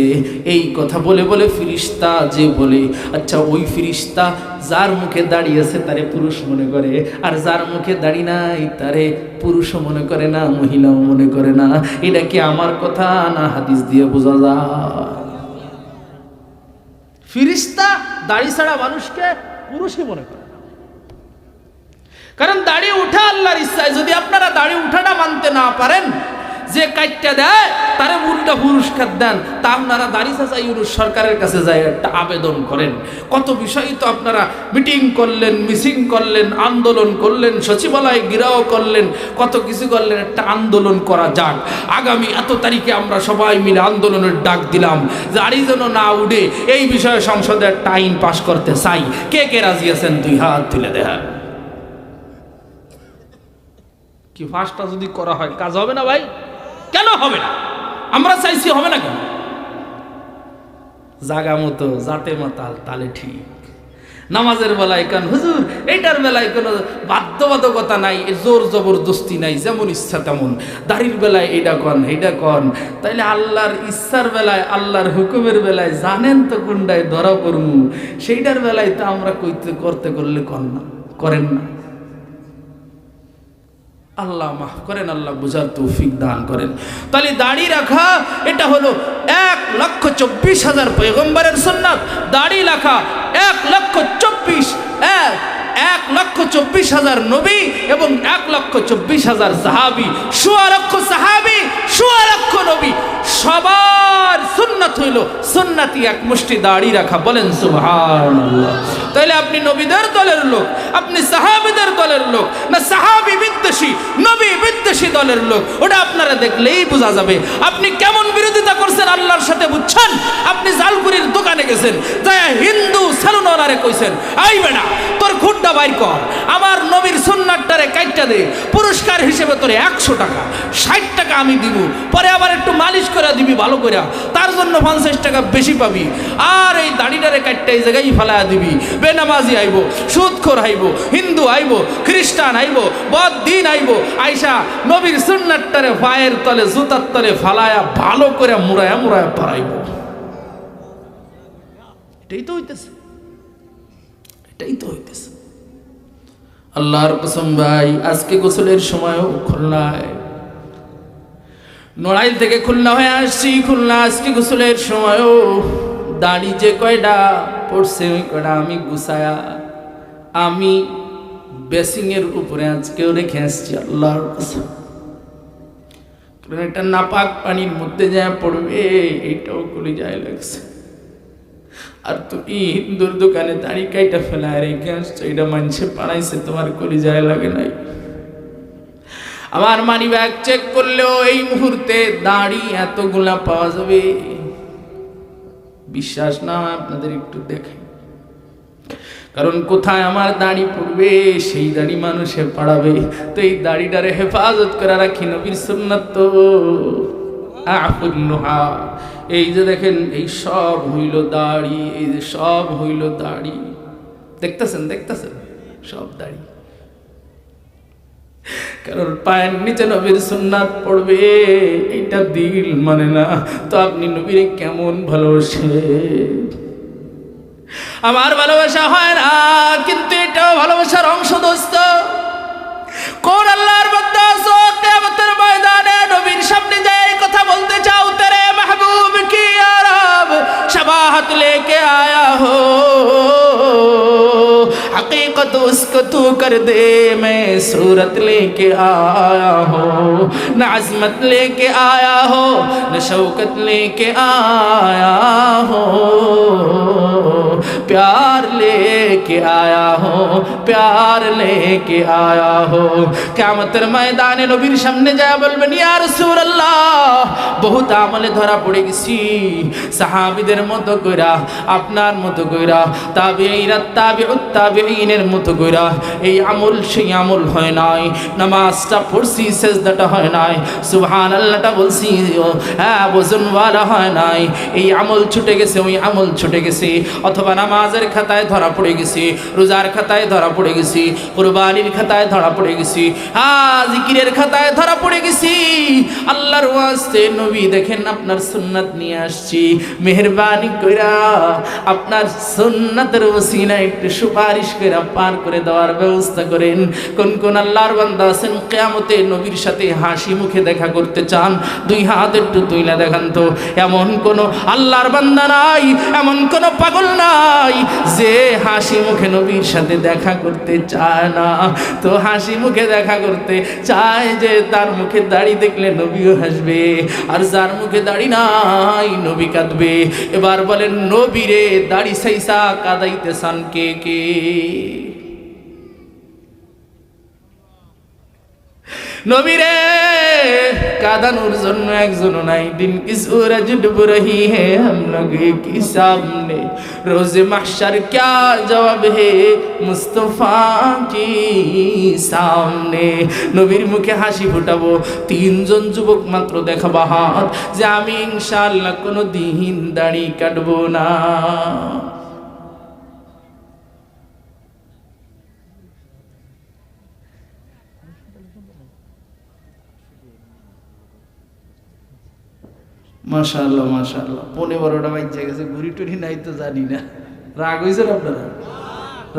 এই কথা বলে বলে ফেরেশতা যে বলে, আচ্ছা ওই ফেরেশতা যার মুখে দাড়ি আছে তারে পুরুষ মনে করে, আর যার মুখে দাড়ি নাই তারে পুরুষও মনে করে না, মহিলাও মনে করে না। এটা কি আমার কথা না হাদিস দিয়ে বোঝা যায়? ফেরেশতা দাড়ি ছাড়া মানুষকে পুরুষই মনে করে না, কারণ দাড়ি উঠা আল্লাহর ইচ্ছায়। যদি আপনারা দাড়ি উঠাটা মানতে না পারেন, যে কাইটটা দেয় তারে উল্টা পুরস্কার দেন, তা আপনারা দাড়ি চাচা ইউনুস সরকারের কাছে যায় একটা আবেদন করেন। কত বিষয়ই তো আপনারা মিটিং করলেন, মিছিল করলেন, আন্দোলন করলেন, সচিবালয় ঘেরাও করলেন, কত কিছু করলেন। একটা আন্দোলন করা যাক, আগামী এত তারিখে আমরা সবাই মিলে আন্দোলনের ডাক দিলাম, দাড়ি যেন না উঠে এই বিষয়ে সংসদে একটা আইন পাশ করতে চাই। কে কে রাজি আছেন? 2 হাত তুলে দেখান। কি ফাঁসটা যদি করা হয় কাজ হবে না ভাই? কেন হবে না? আমরা চাইছি, হবে না কেন? জাগা মতো জাতে মাতাল তালে ঠিক। নামাজের বেলায় কান হুজুর, এইটার বেলায় কোনো বাধ্যবাধকতা নাই, জোর জবরদস্তি নাই, যেমন ইচ্ছা তেমন। দাড়ির বেলায় এইটা কন, এইটা কন। তাইলে আল্লাহর ইচ্ছার বেলায়, আল্লাহর হুকুমের বেলায় জানেন তো কোনটায় ধরা পড়মু, সেইটার বেলায় তো আমরা করতে করলে করেন না। আল্লাহ মাফ করেন, আল্লাহ বুঝার তৌফিক দান করেন। তাহলে দাড়ি রাখা এটা হলো 1,24,000 পয়গম্বরের সুন্নাত। দাড়ি রাখা 1,24,000 নবী এবং 1,24,000 সাহাবী, 1,000 লক্ষ সাহাবী, 1,000 লক্ষ নবী, সবার সুন্নাত হইল সুন্নতি এক মুষ্টি দাড়ি রাখা। বলেন সুবহানাল্লাহ। তাহলে আপনি নবীদের দলের লোক, আপনি সাহাবীদের দলের লোক, না সাহাবী বিদ্বেষী, নবী বিদ্বেষী দলের লোক, ওটা আপনারা দেখলেই বোঝা যাবে। আপনি কেমন বিরোধিতা করছেন আল্লাহর সাথে, বুঝছেন? আপনি জালপুরির দোকানে গেছেন, যায় হিন্দু সেলুনওয়ালারে কইছেন, আইবে না তোর খুঁটটা বাইর কর, আমার নবীর সুন্নাতটারে কাইটটা দে, পুরস্কার হিসেবে তোরে 100 টাকা, 60 টাকা আমি দিব, পরে আবার একটু মালিশ করে দিবি ভালো করে, তার জন্য 50 টাকা বেশি পাবি। আর এই দাড়িটারে কাটটা এই জায়গায় ফালায়া দিবি। বেনামাজি আইব, সুদখোর আইব, হিন্দু আইব, খ্রিস্টান আইব, বদ্দিন আইব, আইসা নবীর সুন্নাতটারে পায়ের তলে, জুতার তলে ফালায়া ভালো করে মুড়ায়া মুড়ায়া পারাইব। এটাই তো হইতেছে, এটাই তো হইতেছে। আল্লাহর কসম ভাই, আজকে গোসলের সময়ও খুলনায়, নড়াইল থেকে খুলনা হয়ে আসছি, খুলনা আজকে গোসলের সময়ও দাড়ি যে কয়টা পড়ছে ওই কয়টা আমি গুছায়া, আমি বেসিং এর উপরে আজকেও রেখে আসছি আল্লাহর কসম। কারণ এটা নাপাক পানির মধ্যে যা পড়বে এইটাও কলিজায় লাগছে। আর তুমি হিন্দুর দোকানে দাড়ি কাইটা ফেলায় রেখে আসছো, এটা মানুষে পাড়াইছে, তোমার কলিজায় লাগে নাই। আমার মানি ব্যাগ চেক করলেও এই মুহূর্তে দাড়ি এতগুলা পাওয়া যাবে। বিশ্বাস না আপনাদের একটু দেখেন, কারণ কোথায় আমার দাড়ি পড়বে সেই দাড়ি মানুষে পাড়াবে। তো এই দাড়িটারে হেফাজত করে রাখি, নবীর সুন্নাত তো আফুল্লুহা। এই যে দেখেন এই সব হইল দাড়ি, এই যে সব হইল দাড়ি, দেখতেছেন দেখতেছেন সব দাড়ি। কারণ পায়ের নিচে নবীর সুন্নাত পড়বে এটা দিল মানে না, তো আপনি নবীরে কেমন ভালোবাসে? আমার ভালোবাসা হয় না, কিন্তু এটাও ভালোবাসার অংশ দোস্ত। কোন আল্লাহর বান্দা আছো কিয়ামতের ময়দানে নবীর সামনে যায় এই কথা বলতে চাও, তেরে মাহবুব কি ইয়া রব शबाहत लेके आया हो, हकीकत उसको तू कर दे, मैं सूरत लेके आया हो, न अज़मत लेके आया हो, न शौकत लेके आया हो, प्यार लेके आया हो, प्यार लेके आया हो। কিয়ামতের ময়দানে নবীর সামনে যায় বলবেন ইয়া রাসূলুল্লাহ, বহুত আমলে ধরা পড়ে গেছি, সাহাবীদের মতো কইরা, আপনার মতো কইরা, তাবিঈরা তাবিউত তাবিঈনের মতো কইরা এই আমল সেই আমল হয় নাই, নামাজটা পড়ছি সিজদাটা হয় নাই, সুবহানাল্লাহটা বলছি হ্যাঁ ওজনওয়ালা হয় নাই, এই আমল ছুটে গেছে ওই আমল ছুটে গেছে, অথবা নামাজের খাতায় ধরা পড়ে গেছি, রোজার খাতায় ধরা পড়ে গেছি, কুরবানির খাতায় ধরা পড়ে গেছি, জিকিরের খাতায় ধরা পড়ে গেছি। আল্লাহর ওয়াস্তে নবী দেখেন আপনার সুন্নাত নিয়ে আসছি, মেহেরবানি কইরা আপনার সুন্নাতের ওসিলায় একটু সুপারিশ কইরা পার করে দেওয়ার ব্যবস্থা করেন। কোন কোন আল্লাহর বান্দা আছেন কিয়ামতে নবীর সাথে হাসি মুখে দেখা করতে চান? দুই হাত একটু তুইলা দেখান তো। এমন কোন আল্লাহর বান্দা নাই, এমন কোন পাগল নাই যে হাসি মুখে নবীর সাথে দেখা করতে চায় না। তো হাসি মুখে দেখা করতে চায় যে তার মুখে দাড়ি দেখলে নবীও হাসবে, আর যার মুখে দাড়ি নাই নবী কাঁদবে। এবার বলেন নবীরে দাড়ি সাইসা কাদাইতেছান কে কে? নবীরে কাদানোর জন্য একজন নাই। দিন কি सूरज डूब रही है हम लोग के सामने, रोज़े महशर क्या जवाब है मुस्तफा की सामने। নবীর মুখে হাসি ফুটাবো তিনজন যুবক মাত্র দেখাবা হাত যে আমি ইনশাআল্লাহ কোনো দিন দাড়ি কাটবো না। মাশাআল্লাহ মাশাআল্লাহ, 12টা বাজে গেছে, ঘুরি টুরি নাই তো জানি না। রাগ হয়েছেন আপনারা?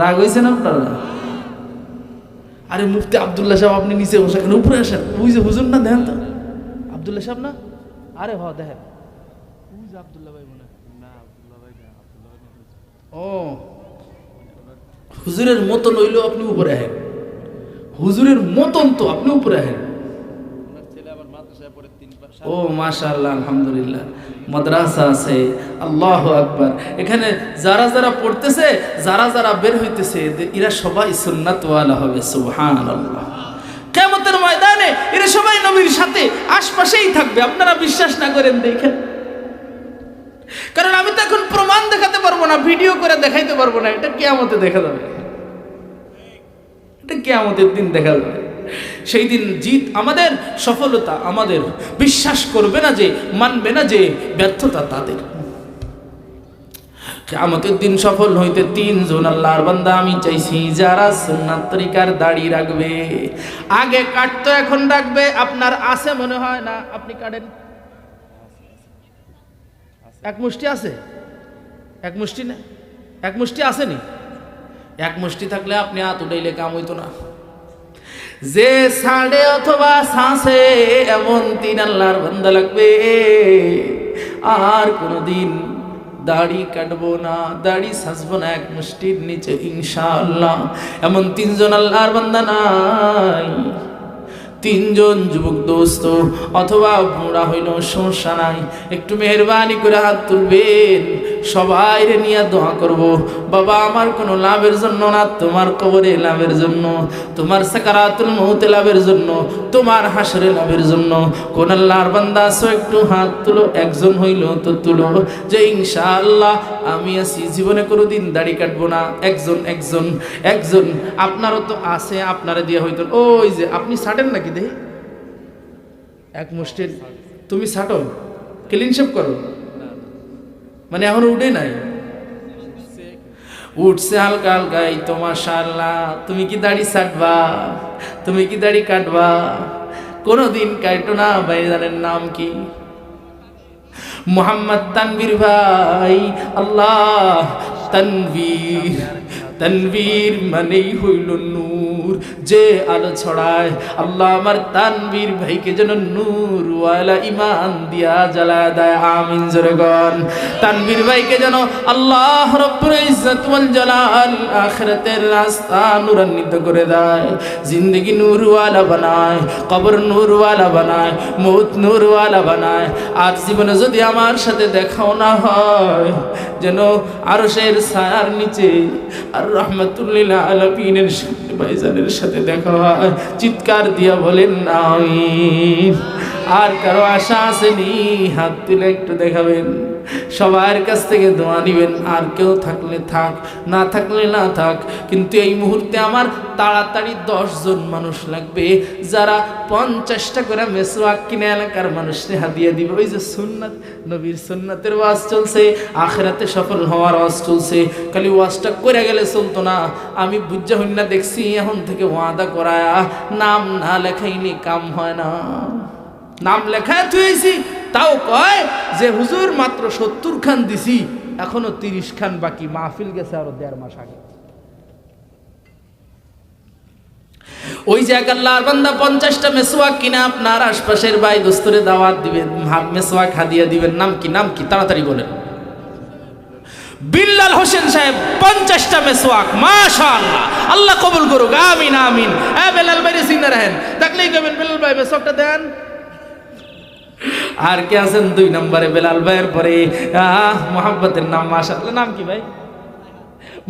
রাগ হয়েছেন আপনারা? আরে মুফতি আব্দুল্লাহ সাহেব আপনি নিচে বসে কেন, উপরে আসেন। ওই যে হুজুর না, দেখেন তো আব্দুল্লাহ সাহেব না? আরে হ দেখেন ওই যে আব্দুল্লাহ ভাই মনে না, আব্দুল্লাহ ভাই না, আব্দুল্লাহ ভাই ও হুজুরের মতন হইলেও আপনি উপরে আহেন, হুজুরের মতন তো আপনি উপরে আহেন। ও মাশাআল্লাহ আলহামদুলিল্লাহ, মাদ্রাসা আছে, আল্লাহু আকবার। এখানে যারা যারা পড়তেছে, যারা যারা বের হইতেছে, এরা সবাই সুন্নাতওয়ালা হবে। সুবহানাল্লাহ। কিয়ামতের ময়দানে এরা সবাই নবীর সাথে আশপাশেই থাকবে। আপনারা বিশ্বাস না করেন দেখেন, কারণ আমি তো এখন প্রমাণ দেখাতে পারবো না, ভিডিও করে দেখাইতে পারবো না। এটা কিয়ামতে দেখা যাবে, এটা কিয়ামতের দিন দেখা যাবে। সেই দিন জিত আমাদের, সফলতা আমাদের। বিশ্বাস করবে না যে, মানবে না যে ব্যর্থতা তাদের। কিয়ামতের দিন সফল হইতে তিনজন আল্লাহর বান্দা আমি চাইছি যারা সুন্নাত তরিকার দাড়ি রাখবে। আগে কাটতো, এখন রাখবে। আপনার আছে মনে হয় না, আপনি কাটেন? এক মুষ্টি আছে? এক মুষ্টি না, এক মুষ্টি আসেনি? এক মুষ্টি থাকলে আপনি হাত উঠাইলে কাম হইতো না। যে সাড়ে অথবা শ্বাসে এমন তিন আল্লাহর বান্দা লাগবে, আর কোনদিন দাড়ি কাটবো না, দাড়ি সাজবো না এক মুষ্টির নিচে ইনশাআল্লাহ। এমন 3 জন আল্লাহর বান্দা নাই? 3 জন যুবক দোস্ত অথবা বুড়া হইল সমস্যা নাই, একটু মেহেরবানি করে হাত তুলবেন, সবাই রে নিয়ে দোয়া করব। বাবা আমার কোনো লাভের জন্য না, তোমার কবরে লাভের জন্য, তোমার সাকারাতুল মউতে লাভের জন্য, তোমার হাসরে লাভের জন্য। কোন আল্লাহর বান্দা আছো একটু হাত তুলো, একজন হইল তো তুলো, যে ইনশাআল্লাহ আমি আছি, জীবনে কোনোদিন দাড়ি কাটবো না। একজন একজন একজন। আপনারও তো আছে, আপনারা দিয়ে হইতো। ওই যে আপনি ছাটেন নাকি দেখি এক মুষ্টির, তুমি ছাটো, ক্লিন শেভ করো, মানে এখন উঠে নাই, উঠছে হালকা হালকা। এই তো মাশাআল্লাহ। তুমি কি দাড়ি ছাটবা? তুমি কি দাড়ি কাটবা? কোনদিন কাটো না। ভাইজানের নাম কি? মোহাম্মদ তানভীর ভাই। আল্লাহ, তানভীর, তানভীর মানেই হইল নূর, যে আলো ছড়ায়। আল্লাহ আমার তানভীর ভাইকে যেন নূর ওয়ালা ঈমান দিয়া জ্বালায় দেয়। আমিন জোরে গন। তানভীর ভাইকে যেন আল্লাহ রব্বুল ইজ্জত ওয়াল জালাল আখিরাতের রাস্তা নূরান্বিত করে দেয়, জিন্দেগি নূর ওয়ালা বানায়, কবর নূর ওয়ালা বানায়, মউত নূর ওয়ালা বানায়। আর জীবনে যদি আমার সাথে দেখাও না হয়, যেন আরশের ছায়ার নিচে আর রহমাতুল্লিল আলামিনের সাথে ভাইজানের সাথে দেখা হয়। চিৎকার দিয়া বলেন আমিন। আর কারো আশা আসেনি? হাত তুলে একটু দেখাবেন, সবার কাছ থেকে দোয়া নিবেন। আর কেউ থাকলে থাক, না থাকলে না থাক। কিন্তু এই মুহূর্তে আমার তাড়াতাড়ি 10 জন মানুষ লাগবে, যারা 50টা করে মেসওয়াক কিনে এলাকার মানুষকে হাদিয়া দিবে। ওই যে সুন্নাত, নবীর সুন্নাতের ওয়াজ চলছে, আখিরাতে সফল হওয়ার ওয়াজ চলছে। খালি ওয়াজটা করে গেলে চলতো না। আমি বুঝা হই না দেখছি, এখন থেকে ওয়াদা করায়া নাম না লেখাইনি কাম হয় না। নাম লেখায় থুয়েছি, তাও কয় যে হুজুর মাত্র 70 খান দিছি, এখনো 30 খান বাকি, মাহফিল গেছে আরো 1.5 মাস আগে। ওই যে এক আল্লাহর বান্দা 50টা মেসওয়াক কিনা আপনার আশপাশের ভাই দোস্তরে দাওয়াত দিবেন, মেসওয়াক হাদিয়া দিবেন। নাম কি? নাম কি? তাড়াতাড়ি বলেন। বিল্লাল হোসেন সাহেব 50টা মেসওয়াক। মাশাআল্লাহ, আল্লাহ কবুল করুক। আমিন আমিন। এ বেলাল ভাই সিনা রাখেন, দেখলেই কবেন বেলাল ভাই মেসওয়াকটা দেন। আর কে আছেন 2 নম্বরে? বেলাল ভাইয়ের পরে মোহাম্মদের নাম মাশাআল্লাহ। নাম কি ভাই?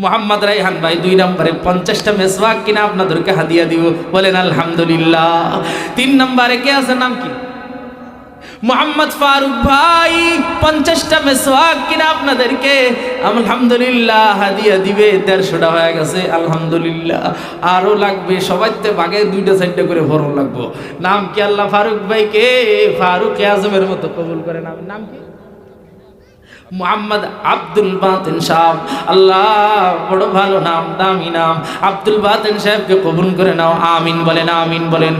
মোহাম্মদ রায়হান ভাই 2 নম্বরে 50টা মেসওয়াক কিনা আপনাদেরকে হাদিয়া দিব, বলেন আলহামদুলিল্লাহ। 3 নম্বরে কে আছে? নাম কি? মোহাম্মদ ফারুক ভাই 50টা মেসওয়াক কিনা আপনাদেরকে আলহামদুলিল্লাহ হাদিয়া দিবে। 150টা হয়ে গেছে আলহামদুলিল্লাহ। আরো লাগবে, সবাইতে ভাগে 2টা 4টা করে ভরণ লাগবো। নাম কি? আল্লাহ ফারুক ভাইকে ফারুক আজমের মতো কবুল করে। নাম কি? মোহাম্মদ আব্দুল বাতেন সাহেব। আল্লাহ বড় ভালো নাম, দামি নাম। আব্দুল বাতেন সাহেবকে কবুল করে নাও। আমিন বলেন, আমিন বলেন।